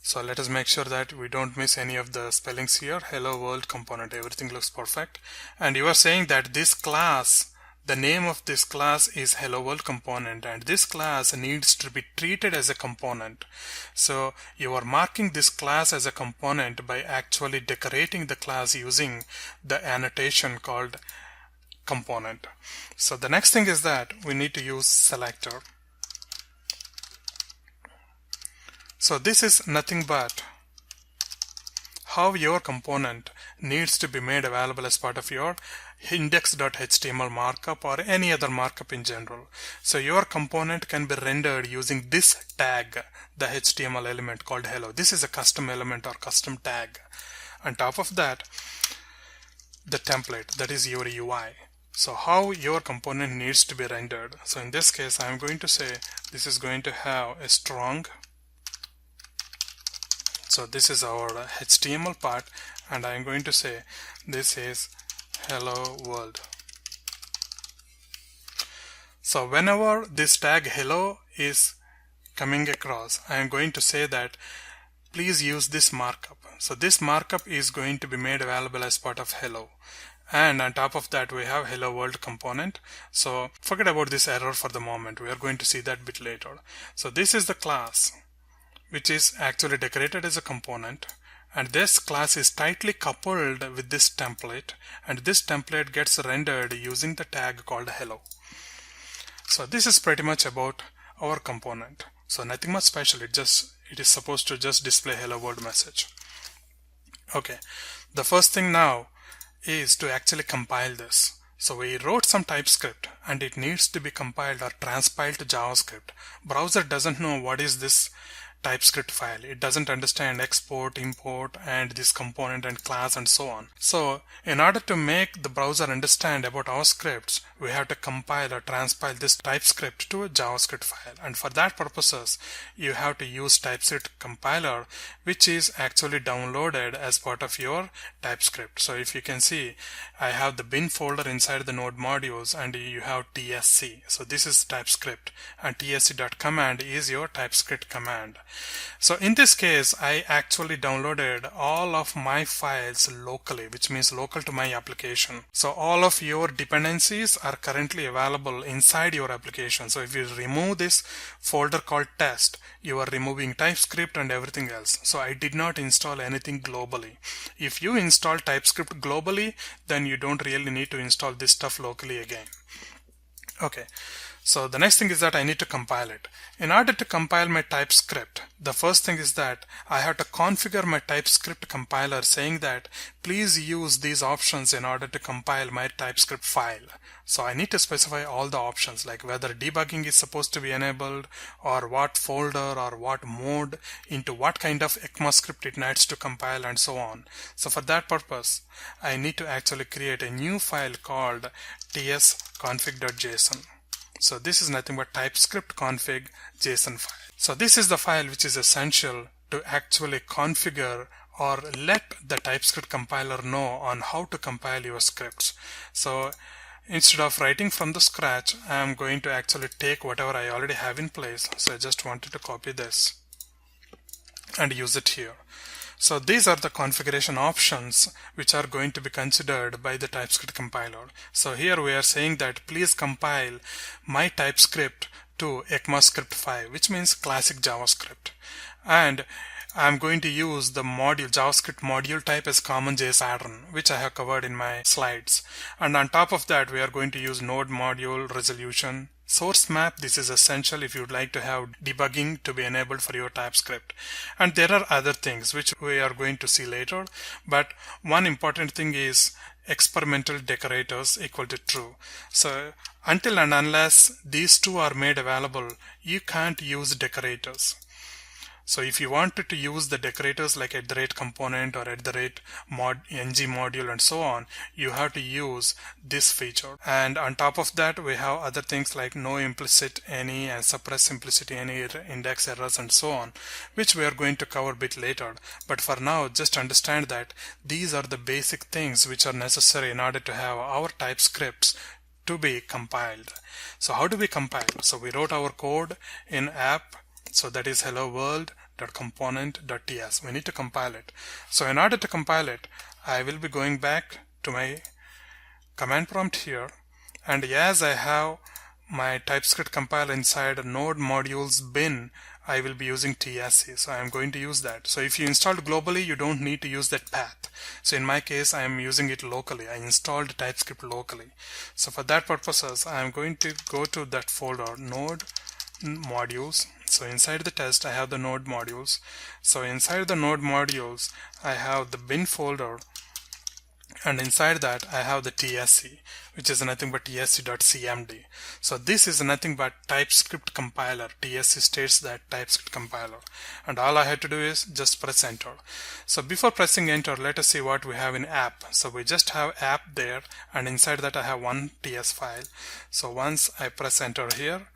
So let us make sure that we don't miss any of the spellings here. Hello world component, everything looks perfect. And you are saying that this class, the name of this class is hello world component, and this class needs to be treated as a component. So you are marking this class as a component by actually decorating the class using the annotation called component. So the next thing is that we need to use selector. So this is nothing but how your component needs to be made available as part of your index.html markup or any other markup in general. So your component can be rendered using this tag, the HTML element called hello. This is a custom element or custom tag. On top of that, the template, that is your UI. So how your component needs to be rendered. So in this case, I'm going to say this is going to have a strong. So this is our HTML part, and I'm going to say this is hello world. So whenever this tag hello is coming across, I am going to say that please use this markup. So this markup is going to be made available as part of hello. And on top of that we have hello world component. So forget about this error for the moment. We are going to see that bit later. So this is the class which is actually decorated as a component, and this class is tightly coupled with this template, and this template gets rendered using the tag called hello. So this is pretty much about our component. So nothing much special, it is supposed to just display hello world message. Okay, the first thing now is to actually compile this. So we wrote some TypeScript and it needs to be compiled or transpiled to JavaScript. Browser doesn't know what is this TypeScript file. It doesn't understand export, import, and this component and class and so on. So in order to make the browser understand about our scripts, we have to compile or transpile this TypeScript to a JavaScript file. And for that purposes, you have to use TypeScript compiler, which is actually downloaded as part of your TypeScript. So if you can see, I have the bin folder inside the node modules, and you have TSC. So this is TypeScript, and tsc.command is your TypeScript command. So in this case, I actually downloaded all of my files locally, which means local to my application. So all of your dependencies are currently available inside your application. So if you remove this folder called test, you are removing TypeScript and everything else. So I did not install anything globally. If you install TypeScript globally, then you don't really need to install this stuff locally again. Okay. So the next thing is that I need to compile it. In order to compile my TypeScript, the first thing is that I have to configure my TypeScript compiler saying that please use these options in order to compile my TypeScript file. So I need to specify all the options, like whether debugging is supposed to be enabled, or what folder or what mode, into what kind of ECMAScript it needs to compile, and so on. So for that purpose, I need to actually create a new file called tsconfig.json. So this is nothing but TypeScript config JSON file. So this is the file which is essential to actually configure or let the TypeScript compiler know on how to compile your scripts. So instead of writing from the scratch, I am going to actually take whatever I already have in place. So I just wanted to copy this and use it here. So these are the configuration options which are going to be considered by the TypeScript compiler. So here we are saying that please compile my TypeScript to ECMAScript 5, which means classic JavaScript. And I'm going to use the module JavaScript module type as common JS pattern, which I have covered in my slides. And on top of that, we are going to use node module resolution. Source map, this is essential if you'd like to have debugging to be enabled for your TypeScript. And there are other things which we are going to see later, but one important thing is experimental decorators equal to true. So until and unless these two are made available, you can't use decorators. So if you wanted to use the decorators like @component or @ng module and so on, you have to use this feature. And on top of that, we have other things like no implicit any and suppress implicit any index errors and so on, which we are going to cover a bit later. But for now, just understand that these are the basic things which are necessary in order to have our TypeScripts to be compiled. So how do we compile? So we wrote our code in app. So that is hello world.component.ts. We need to compile it. So in order to compile it, I will be going back to my command prompt here. And as I have my TypeScript compiler inside a node modules bin, I will be using TSC. So I am going to use that. So if you installed globally, you don't need to use that path. So in my case, I am using it locally. I installed TypeScript locally. So for that purposes, I am going to go to that folder, node modules. So inside the test, I have the node modules. So inside the node modules, I have the bin folder, and inside that I have the TSC, which is nothing but tsc.cmd. So this is nothing but TypeScript compiler. TSC states that TypeScript compiler, and all I had to do is just press enter. So before pressing enter, let us see what we have in app. So we just have app there, and inside that I have one TS file. So once I press enter here,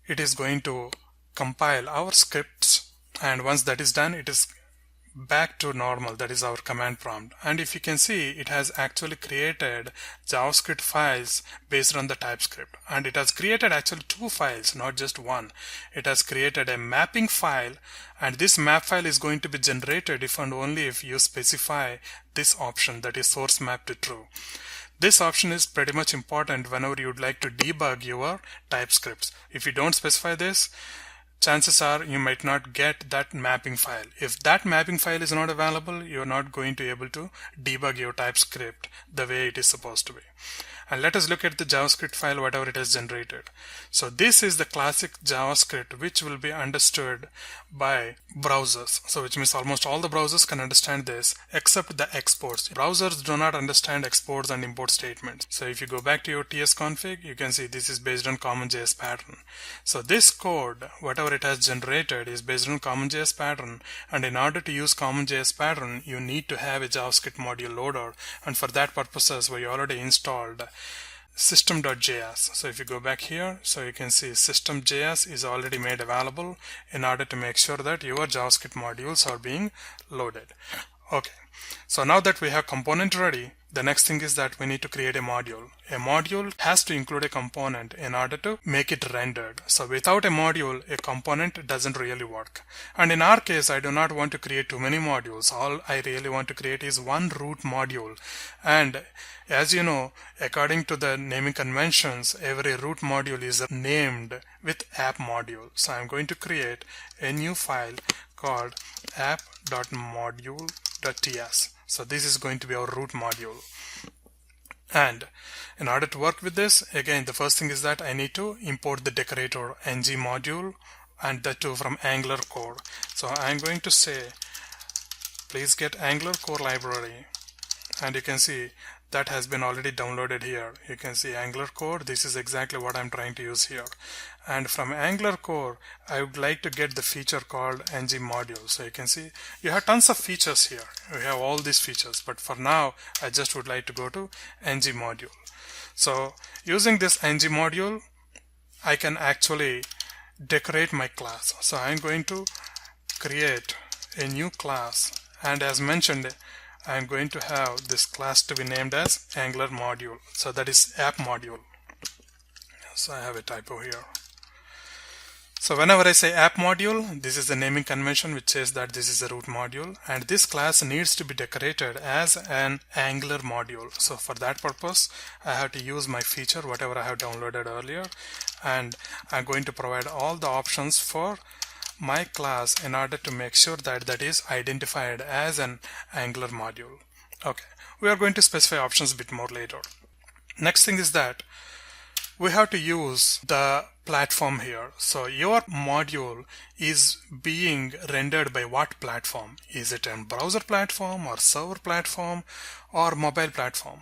it is going to compile our scripts, and once that is done, it is back to normal. That is our command prompt. And if you can see, it has actually created JavaScript files based on the TypeScript, and it has created actually two files, not just one. It has created a mapping file, and this map file is going to be generated if and only if you specify this option, that is source map to true. This option is pretty much important whenever you'd like to debug your TypeScripts. If you don't specify this, chances are you might not get that mapping file. If that mapping file is not available, you're not going to be able to debug your TypeScript the way it is supposed to be. And let us look at the JavaScript file, whatever it has generated. So this is the classic JavaScript which will be understood by browsers. So which means almost all the browsers can understand this except the exports. Browsers do not understand exports and import statements. So if you go back to your tsconfig, you can see this is based on common JS pattern. So this code, whatever it has generated, is based on common JS pattern, and in order to use common JS pattern, you need to have a JavaScript module loader, and for that purposes we already installed System.js. So if you go back here, so you can see System.js is already made available in order to make sure that your JavaScript modules are being loaded. Okay, so now that we have component ready, the next thing is that we need to create a module. A module has to include a component in order to make it rendered. So without a module, a component doesn't really work. And in our case, I do not want to create too many modules. All I really want to create is one root module. And as you know, according to the naming conventions, every root module is named with app module. So I'm going to create a new file called app.module.ts. So this is going to be our root module. And in order to work with this, again, the first thing is that I need to import the decorator ng module, and that too from Angular core. So I'm going to say, please get Angular core library, and you can see that has been already downloaded here. You can see Angular core. This is exactly what I'm trying to use here. And from Angular core, I would like to get the feature called ng module. So you can see you have tons of features here. We have all these features, but for now, I just would like to go to ng module. So using this ng module, I can actually decorate my class. So I'm going to create a new class, and as mentioned, I'm going to have this class to be named as Angular module. So that is app module. So I have a typo here. So whenever I say app module, this is the naming convention which says that this is a root module, and this class needs to be decorated as an Angular module. So for that purpose, I have to use my feature, whatever I have downloaded earlier, and I'm going to provide all the options for my class in order to make sure that that is identified as an Angular module. Okay, we are going to specify options a bit more later. Next thing is that we have to use the platform here. So your module is being rendered by what platform? Is it a browser platform or server platform or mobile platform?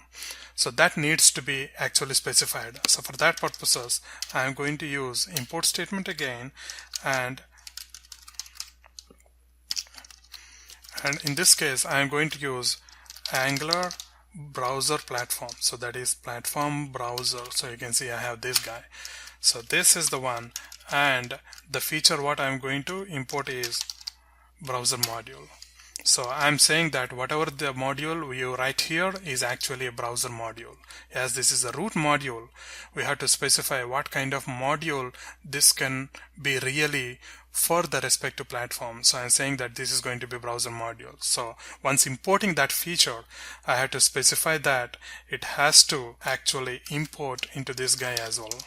So that needs to be actually specified. So for that purposes, I am going to use import statement again, and in this case I am going to use Angular browser platform. So that is platform browser. So you can see I have this guy. So this is the one, and the feature what I'm going to import is browser module. So I'm saying that whatever the module you write here is actually a browser module. As this is a root module, we have to specify what kind of module this can be really for the respective platform. So I'm saying that this is going to be browser module. So once importing that feature, I have to specify that it has to actually import into this guy as well.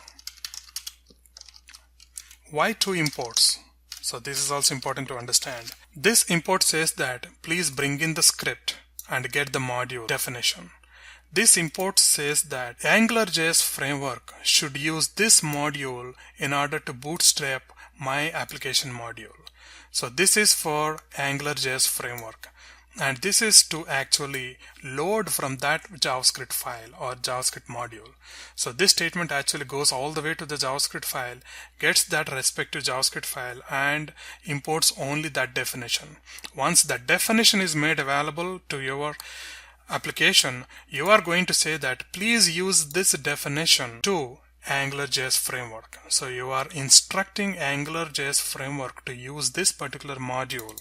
Why two imports? So this is also important to understand. This import says that please bring in the script and get the module definition. This import says that Angular.js framework should use this module in order to bootstrap my application module. So this is for Angular.js framework, and this is to actually load from that JavaScript file or JavaScript module. So this statement actually goes all the way to the JavaScript file, gets that respective JavaScript file, and imports only that definition. Once that definition is made available to your application, you are going to say that please use this definition to Angular.js framework. So you are instructing Angular.js framework to use this particular module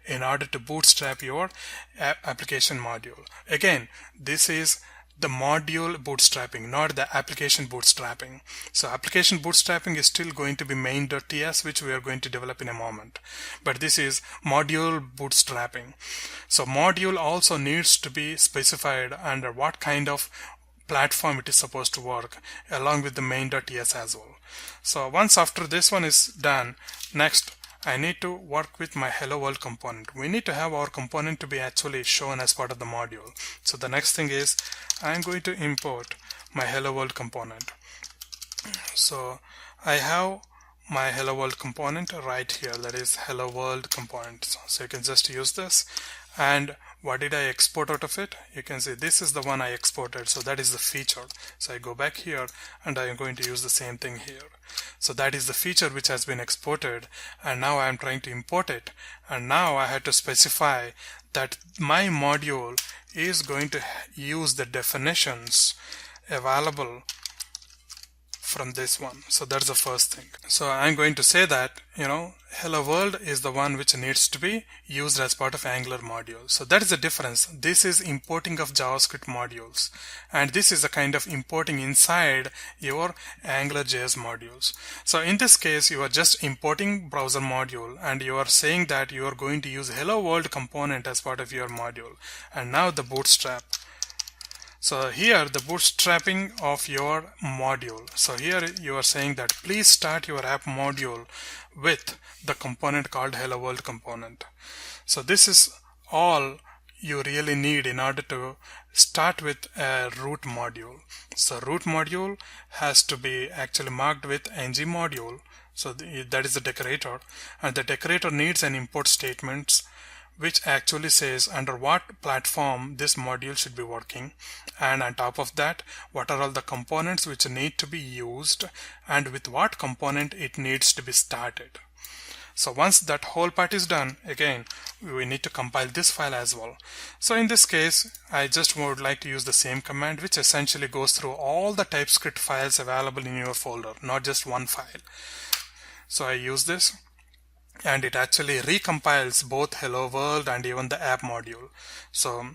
in order to bootstrap your application module. Again, this is the module bootstrapping, not the application bootstrapping. So application bootstrapping is still going to be main.ts, which we are going to develop in a moment. But this is module bootstrapping. So module also needs to be specified under what kind of platform it is supposed to work, along with the main.ts as well. So once after this one is done, next I need to work with my hello world component. We need to have our component to be actually shown as part of the module. So the next thing is I'm going to import my hello world component. So I have my hello world component right here, that is hello world component. So you can just use this. And what did I export out of it? You can see this is the one I exported, so that is the feature. So I go back here and I am going to use the same thing here. So that is the feature which has been exported, and now I am trying to import it, and now I have to specify that my module is going to use the definitions available from this one. So that's the first thing. So I'm going to say that, hello world is the one which needs to be used as part of Angular module. So that is the difference. This is importing of JavaScript modules, and this is a kind of importing inside your Angular.js modules. So in this case, you are just importing browser module, and you are saying that you are going to use hello world component as part of your module. And now the bootstrap. So here the bootstrapping of your module. So here you are saying that please start your app module with the component called hello world component. So this is all you really need in order to start with a root module. So root module has to be actually marked with ng module. So that is the decorator, and the decorator needs an import statements which actually says under what platform this module should be working, and on top of that, what are all the components which need to be used, and with what component it needs to be started. So once that whole part is done, again we need to compile this file as well. So in this case, I just would like to use the same command, which essentially goes through all the TypeScript files available in your folder, not just one file. So I use this, and it actually recompiles both hello world and even the app module. So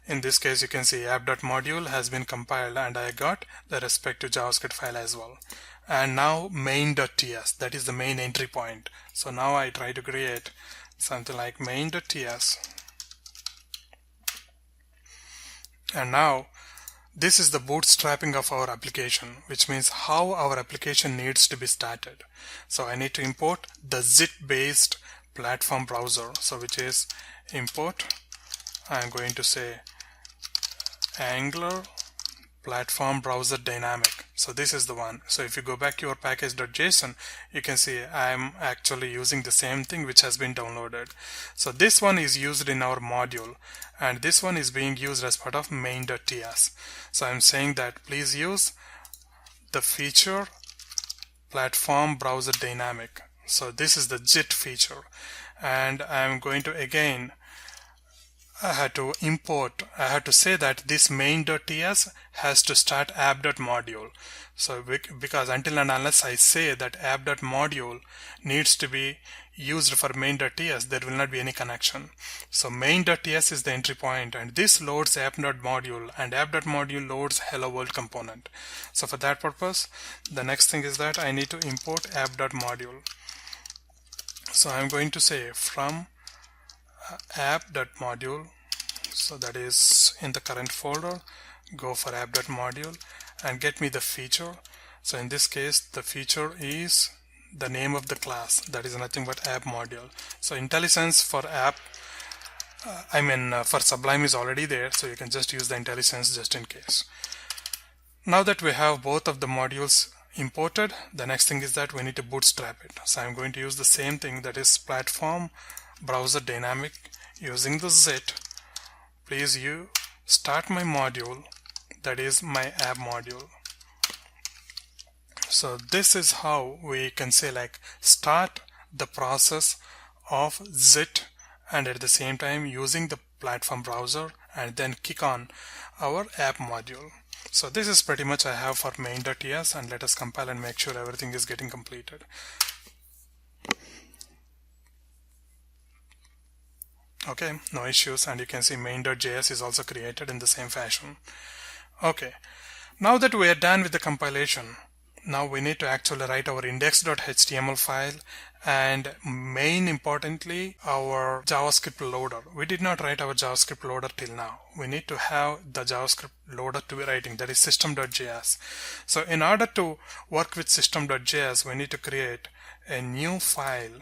in this case, you can see app.module has been compiled, and I got the respective JavaScript file as well. And now main.ts, that is the main entry point. So now I try to create something like main.ts, and now This is the bootstrapping of our application, which means how our application needs to be started. So I need to import the zip-based platform browser. So which is import, I'm going to say Angular platform browser dynamic. So this is the one. So if you go back to your package.json, you can see I'm actually using the same thing which has been downloaded. So this one is used in our module, and this one is being used as part of main.ts. So I'm saying that please use the feature platform browser dynamic. So this is the JIT feature, and I'm going to again I had to say that this main.ts has to start app.module. So because until and unless I say that app.module needs to be used for main.ts, there will not be any connection. So main.ts is the entry point, and this loads app.module, and app.module loads hello world component. So for that purpose, the next thing is that I need to import app.module. So I'm going to say from app.module, so that is in the current folder, go for app.module and get me the feature. So in this case, the feature is the name of the class, that is nothing but app module. So IntelliSense for app, for Sublime is already there, so you can just use the IntelliSense just in case. Now that we have both of the modules imported, the next thing is that we need to bootstrap it. So I'm going to use the same thing, that is platform browser dynamic using the zit. Please you start my module, that is my app module. So this is how we can say like start the process of zit, and at the same time using the platform browser, and then kick on our app module. So this is pretty much I have for main.ts, and let us compile and make sure everything is getting completed. Okay, no issues, and you can see main.js is also created in the same fashion. Okay, now that we are done with the compilation, now we need to actually write our index.html file, and main importantly our JavaScript loader. We did not write our JavaScript loader till now. We need to have the JavaScript loader to be writing, that is system.js. So in order to work with system.js, we need to create a new file,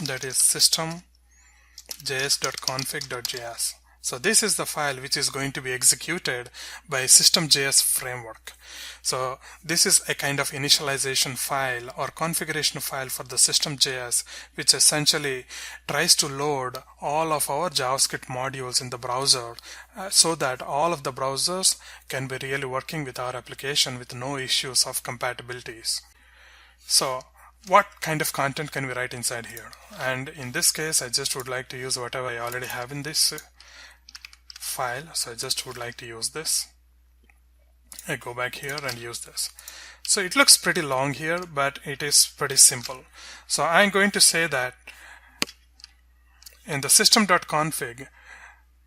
that is systemjs.config.js. So this is the file which is going to be executed by SystemJS framework. So this is a kind of initialization file or configuration file for the SystemJS, which essentially tries to load all of our JavaScript modules in the browser so that all of the browsers can be really working with our application with no issues of compatibilities. So what kind of content can we write inside here? And in this case, I just would like to use whatever I already have in this file. So I just would like to use this. I go back here and use this. So it looks pretty long here, but it is pretty simple. So I'm going to say that in the system.config,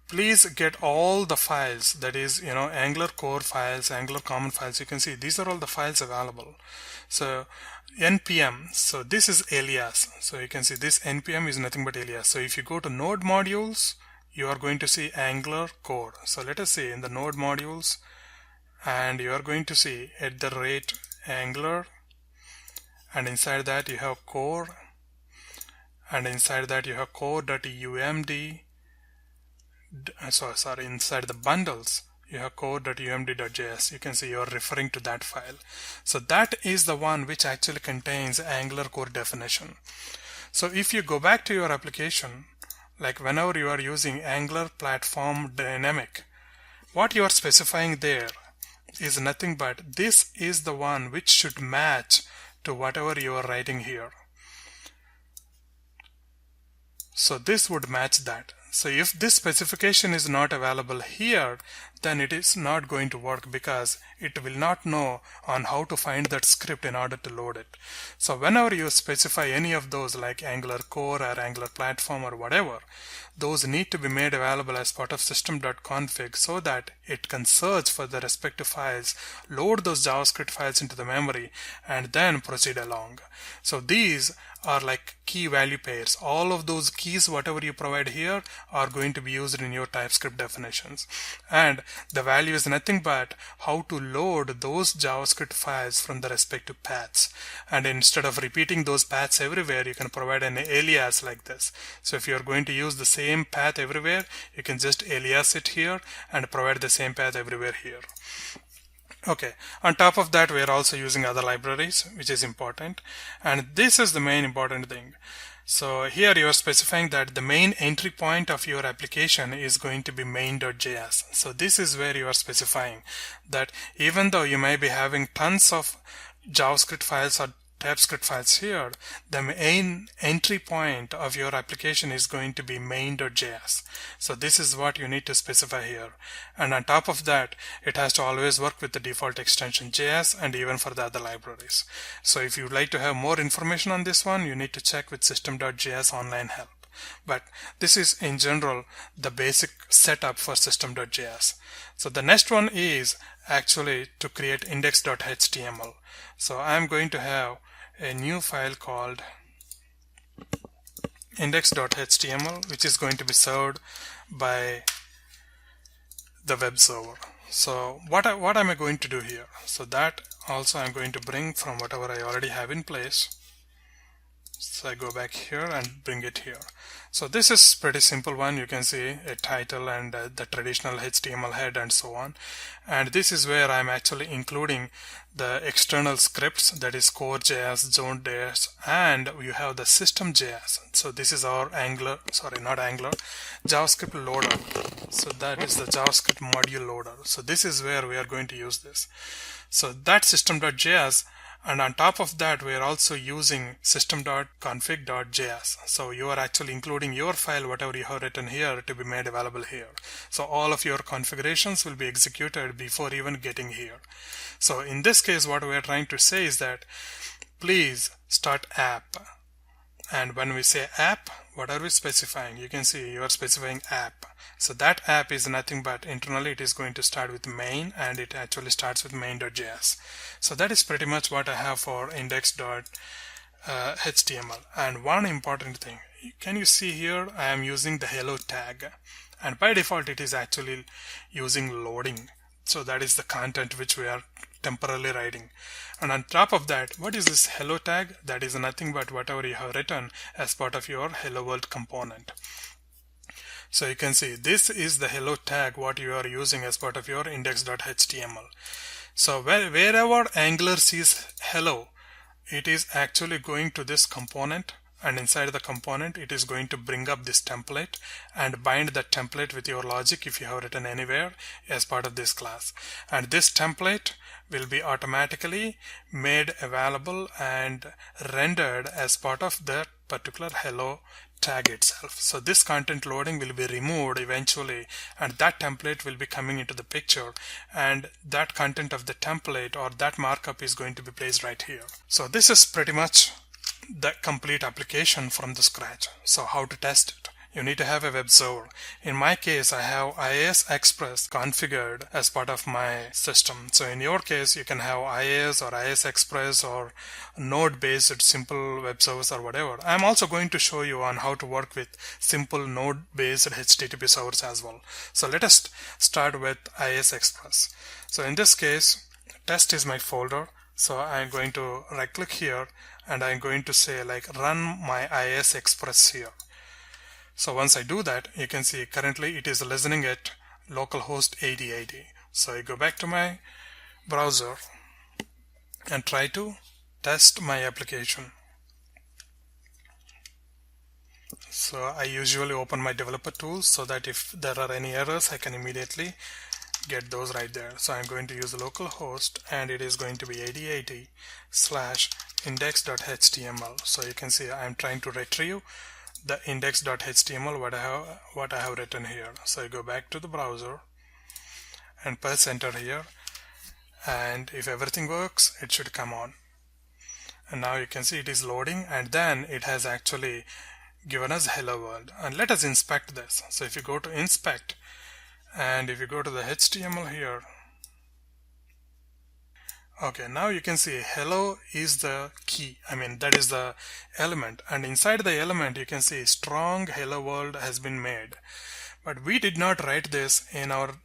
please get all the files, that is, Angular core files, Angular common files. You can see these are all the files available. So npm, so this is alias. So you can see this npm is nothing but alias. So if you go to node modules, you are going to see Angular core. So let us see in the node modules, and you are going to see @Angular, and inside that you have core, and inside that you have core.umd. Inside the bundles you have core.umd.js. You can see you are referring to that file. So that is the one which actually contains Angular core definition. So if you go back to your application, like whenever you are using Angular platform dynamic, what you are specifying there is nothing but this is the one which should match to whatever you are writing here. So this would match that. So if this specification is not available here, then it is not going to work, because it will not know on how to find that script in order to load it. So whenever you specify any of those like Angular core or Angular platform or whatever, those need to be made available as part of system.config so that it can search for the respective files, load those JavaScript files into the memory, and then proceed along. So these are like key value pairs. All of those keys, whatever you provide here, are going to be used in your TypeScript definitions. And the value is nothing but how to load those JavaScript files from the respective paths. And instead of repeating those paths everywhere, you can provide an alias like this. So if you're going to use the same path everywhere, you can just alias it here and provide the same path everywhere here. Okay, on top of that, we are also using other libraries, which is important. And this is the main important thing. So here you are specifying that the main entry point of your application is going to be main.js. So this is where you are specifying that even though you may be having tons of JavaScript files or TypeScript files here, the main entry point of your application is going to be main.js. So this is what you need to specify here. And on top of that, it has to always work with the default extension JS and even for the other libraries. So if you'd like to have more information on this one, you need to check with System.js online help. But this is in general the basic setup for System.js. So the next one is actually to create index.html. So I'm going to have a new file called index.html, which is going to be served by the web server. So what am I going to do here? So that also I'm going to bring from whatever I already have in place. So I go back here and bring it here. So this is pretty simple one. You can see a title and the traditional HTML head and so on. And this is where I'm actually including the external scripts, that is core.js, zone.js, and you have the SystemJS. So this is our JavaScript loader. So that is the JavaScript module loader. So this is where we are going to use this. So that System.js. And on top of that, we are also using system.config.js. So you are actually including your file, whatever you have written here, to be made available here. So all of your configurations will be executed before even getting here. So in this case, what we are trying to say is that please start app. And when we say app, what are we specifying? You can see you are specifying app. So that app is nothing but internally it is going to start with main, and it actually starts with main.js. So that is pretty much what I have for index.html. And one important thing, can you see here I am using the hello tag, and by default it is actually using loading. So that is the content which we are temporarily writing. And on top of that, what is this hello tag? That is nothing but whatever you have written as part of your hello world component. So you can see this is the hello tag what you are using as part of your index.html. So wherever Angular sees hello, it is actually going to this component, and inside the component it is going to bring up this template and bind that template with your logic if you have written anywhere as part of this class. And this template will be automatically made available and rendered as part of that particular hello tag itself. So this content loading will be removed eventually, and that template will be coming into the picture, and that content of the template or that markup is going to be placed right here. So this is pretty much the complete application from the scratch. So how to test it? You need to have a web server. In my case, I have IIS Express configured as part of my system. So in your case, you can have IIS or IIS Express or node-based simple web servers or whatever. I'm also going to show you on how to work with simple node-based HTTP servers as well. So let us start with IIS Express. So in this case, test is my folder. So I'm going to right click here and I'm going to say like run my IIS Express here. So once I do that, you can see currently it is listening at localhost 8080. So I go back to my browser and try to test my application. So I usually open my developer tools so that if there are any errors, I can immediately get those right there. So I'm going to use localhost, and it is going to be 8080/index.html. So you can see I'm trying to retrieve the index.html what I have written here. So I go back to the browser and press enter here, and if everything works, it should come on. And now you can see it is loading, and then it has actually given us hello world. And let us inspect this. So if you go to inspect, and if you go to the HTML here, okay, now you can see hello is the key. I mean, that is the element, and inside the element you can see strong hello world has been made. But we did not write this in our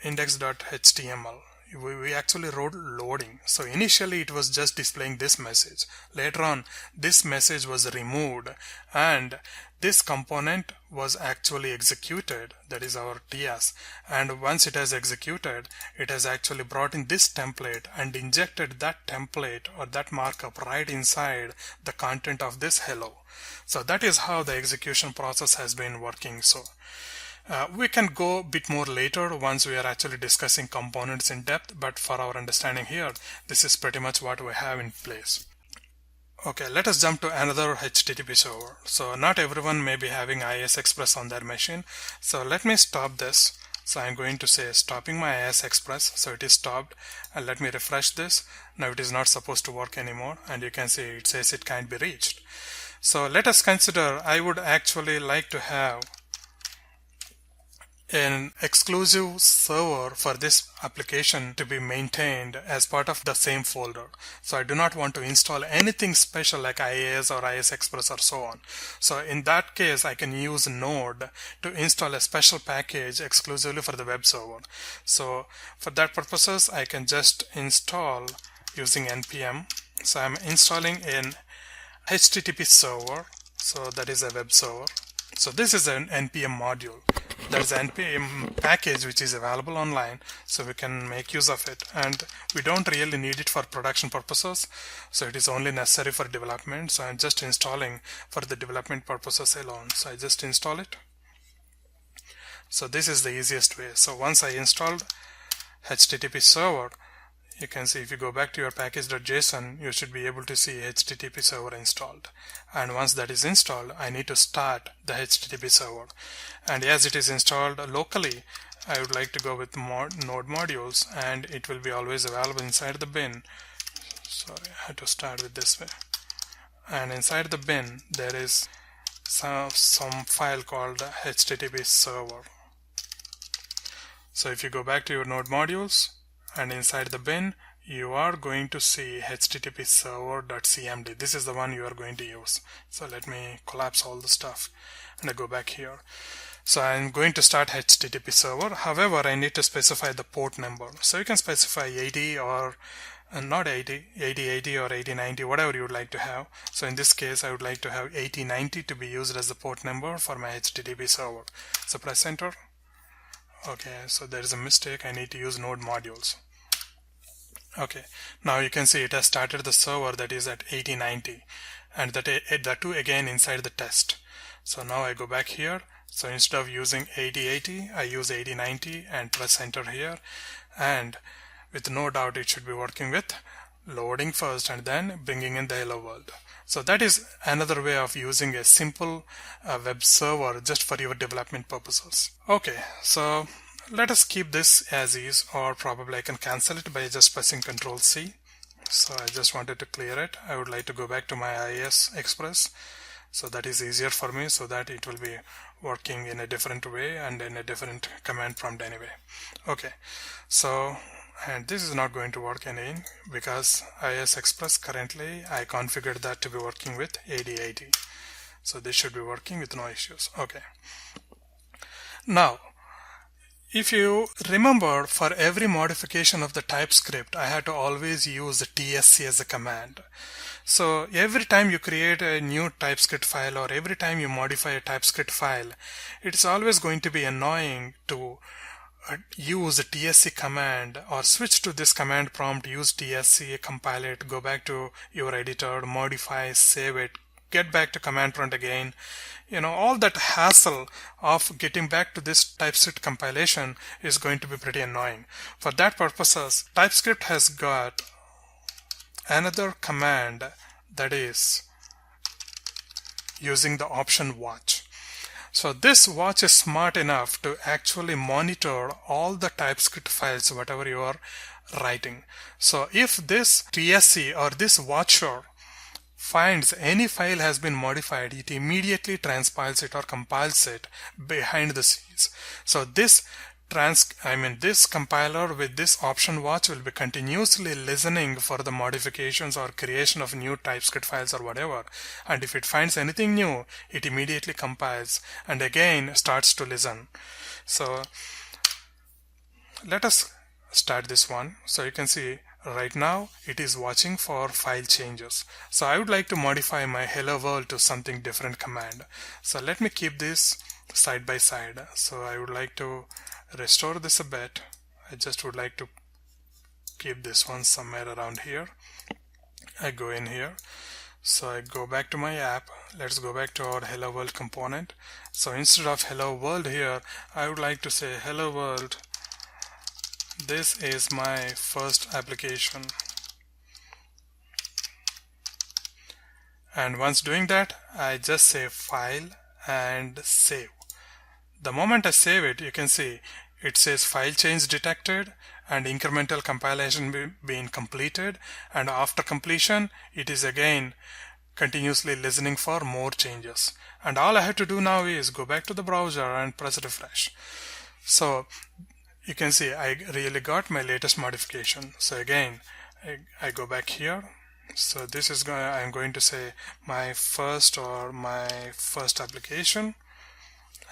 index.html. We actually wrote loading. So initially it was just displaying this message. Later on, this message was removed and this component was actually executed. That is our TS. And once it has executed, it has actually brought in this template and injected that template or that markup right inside the content of this hello. So that is how the execution process has been working. So we can go a bit more later once we are actually discussing components in depth, but for our understanding here, this is pretty much what we have in place. Okay, let us jump to another HTTP server. So not everyone may be having IIS Express on their machine. So let me stop this. So I'm going to say stopping my IIS Express. So it is stopped, and let me refresh this. Now it is not supposed to work anymore, and you can see it says it can't be reached. So let us consider I would actually like to have an exclusive server for this application to be maintained as part of the same folder. So I do not want to install anything special like IIS or IIS Express or so on. So in that case, I can use Node to install a special package exclusively for the web server. So for that purposes, I can just install using npm. So I'm installing an HTTP server. So that is a web server. So this is an npm module. There's an npm package which is available online, so we can make use of it, and we don't really need it for production purposes, so it is only necessary for development. So I'm just installing for the development purposes alone. So I just install it. So this is the easiest way. So once I installed HTTP server, you can see if you go back to your package.json, you should be able to see HTTP server installed. And once that is installed, I need to start the HTTP server. And as it is installed locally, I would like to go with node modules, and it will be always available inside the bin. Sorry, I had to start with this way. And inside the bin, there is some file called HTTP server. So if you go back to your node modules, and inside the bin, you are going to see http server.cmd. This is the one you are going to use. So let me collapse all the stuff and I go back here. So I'm going to start HTTP server. However, I need to specify the port number. So you can specify 80 or not 80, 8080 or 8090, whatever you would like to have. So in this case, I would like to have 8090 to be used as the port number for my HTTP server. So press enter. Okay, so there is a mistake. I need to use node modules. Okay, now you can see it has started the server that is at 8090, and that too again inside the test. So now I go back here. So instead of using 8080, I use 8090 and press enter here, and with no doubt it should be working with loading first and then bringing in the hello world. So that is another way of using a simple web server just for your development purposes. Okay, so let us keep this as is, or probably I can cancel it by just pressing Ctrl C. So I just wanted to clear it. I would like to go back to my IIS Express. So that is easier for me, so that it will be working in a different way and in a different command prompt anyway. Okay, so and this is not going to work again because IIS Express currently I configured that to be working with 8080. So this should be working with no issues. Okay. Now, if you remember, for every modification of the TypeScript, I had to always use the tsc as a command. So every time you create a new TypeScript file or every time you modify a TypeScript file, it's always going to be annoying to use the tsc command or switch to this command prompt, use tsc, compile it, go back to your editor, modify, save it, get back to command prompt again. You know, all that hassle of getting back to this TypeScript compilation is going to be pretty annoying. For that purposes, TypeScript has got another command that is using the option watch. So this watch is smart enough to actually monitor all the TypeScript files, whatever you are writing. So if this tsc or this watcher finds any file has been modified, it immediately transpiles it or compiles it behind the scenes. So this compiler with this option watch will be continuously listening for the modifications or creation of new TypeScript files or whatever. And if it finds anything new, it immediately compiles and again starts to listen. So let us start this one. So you can see right now it is watching for file changes. So I would like to modify my hello world to something different command. So let me keep this side by side. So I would like to restore this a bit. I just would like to keep this one somewhere around here. I go in here. So I go back to my app. Let's go back to our hello world component. So instead of hello world here, I would like to say hello world, this is my first application. And once doing that, I just say file and save. The moment I save it, you can see it says file change detected and incremental compilation being completed, and after completion it is again continuously listening for more changes. And all I have to do now is go back to the browser and press refresh. So you can see I really got my latest modification. So again I go back here. So this is I'm going to say my first application,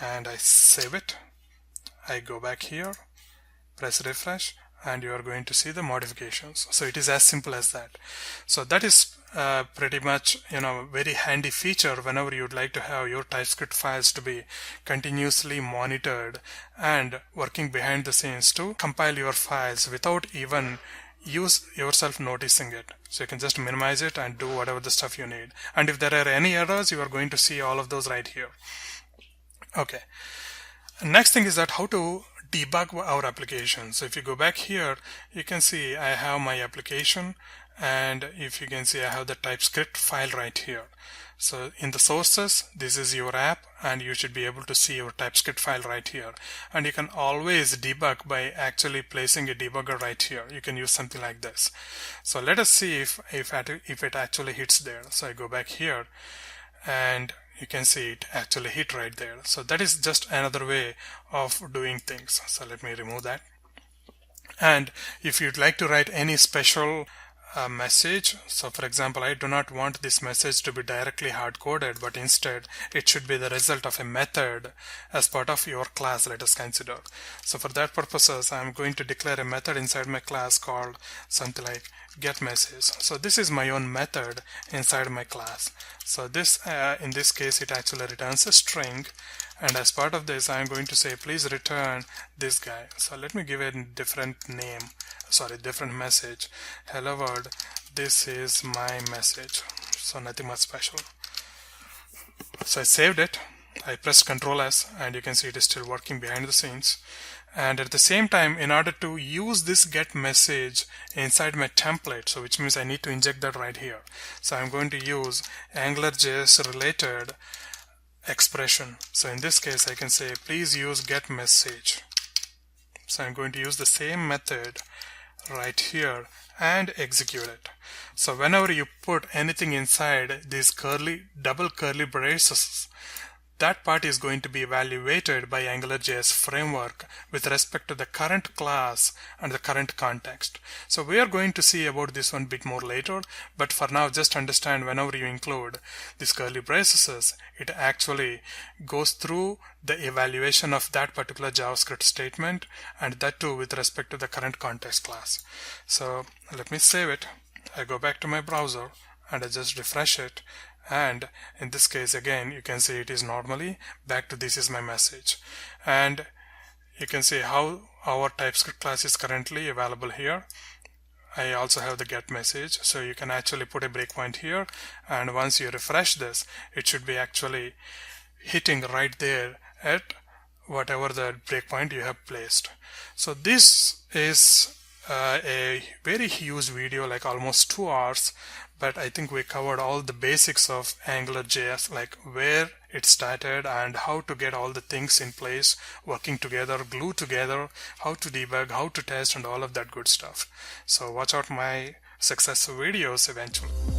and I save it. I go back here, press refresh, and you are going to see the modifications. So it is as simple as that. So that is pretty much very handy feature whenever you'd like to have your TypeScript files to be continuously monitored and working behind the scenes to compile your files without even yourself noticing it. So you can just minimize it and do whatever the stuff you need. And if there are any errors, you are going to see all of those right here. Okay. Next thing is that how to debug our application. So if you go back here, you can see I have my application, and if you can see I have the TypeScript file right here. So in the sources, this is your app, and you should be able to see your TypeScript file right here. And you can always debug by actually placing a debugger right here. You can use something like this. So let us see if it actually hits there. So I go back here, and you can see it actually hit right there. So that is just another way of doing things. So let me remove that. And if you'd like to write any special message, so for example, I do not want this message to be directly hard-coded, but instead it should be the result of a method as part of your class, let us consider. So for that purposes, I'm going to declare a method inside my class called something like getMessage. So this is my own method inside my class. So this in this case it actually returns a string, and as part of this I'm going to say please return this guy. So let me give it a different name, different message. Hello world, this is my message. So nothing much special. So I saved it, I pressed Ctrl S, and you can see it is still working behind the scenes. And at the same time, in order to use this get message inside my template, so which means I need to inject that right here. So I'm going to use Angular.js related expression. So in this case, I can say please use get message. So I'm going to use the same method right here and execute it. So whenever you put anything inside these double curly braces, that part is going to be evaluated by Angular.js framework with respect to the current class and the current context. So we are going to see about this one bit more later, but for now just understand whenever you include these curly braces, it actually goes through the evaluation of that particular JavaScript statement, and that too with respect to the current context class. So let me save it. I go back to my browser and I just refresh it. And in this case again you can see it is normally back to this is my message, and you can see how our TypeScript class is currently available here. I also have the get message, so you can actually put a breakpoint here, and once you refresh this it should be actually hitting right there at whatever the breakpoint you have placed. So this is a very huge video, like almost 2 hours, but I think we covered all the basics of Angular.js, like where it started and how to get all the things in place, working together, glue together, how to debug, how to test, and all of that good stuff. So watch out my success videos eventually.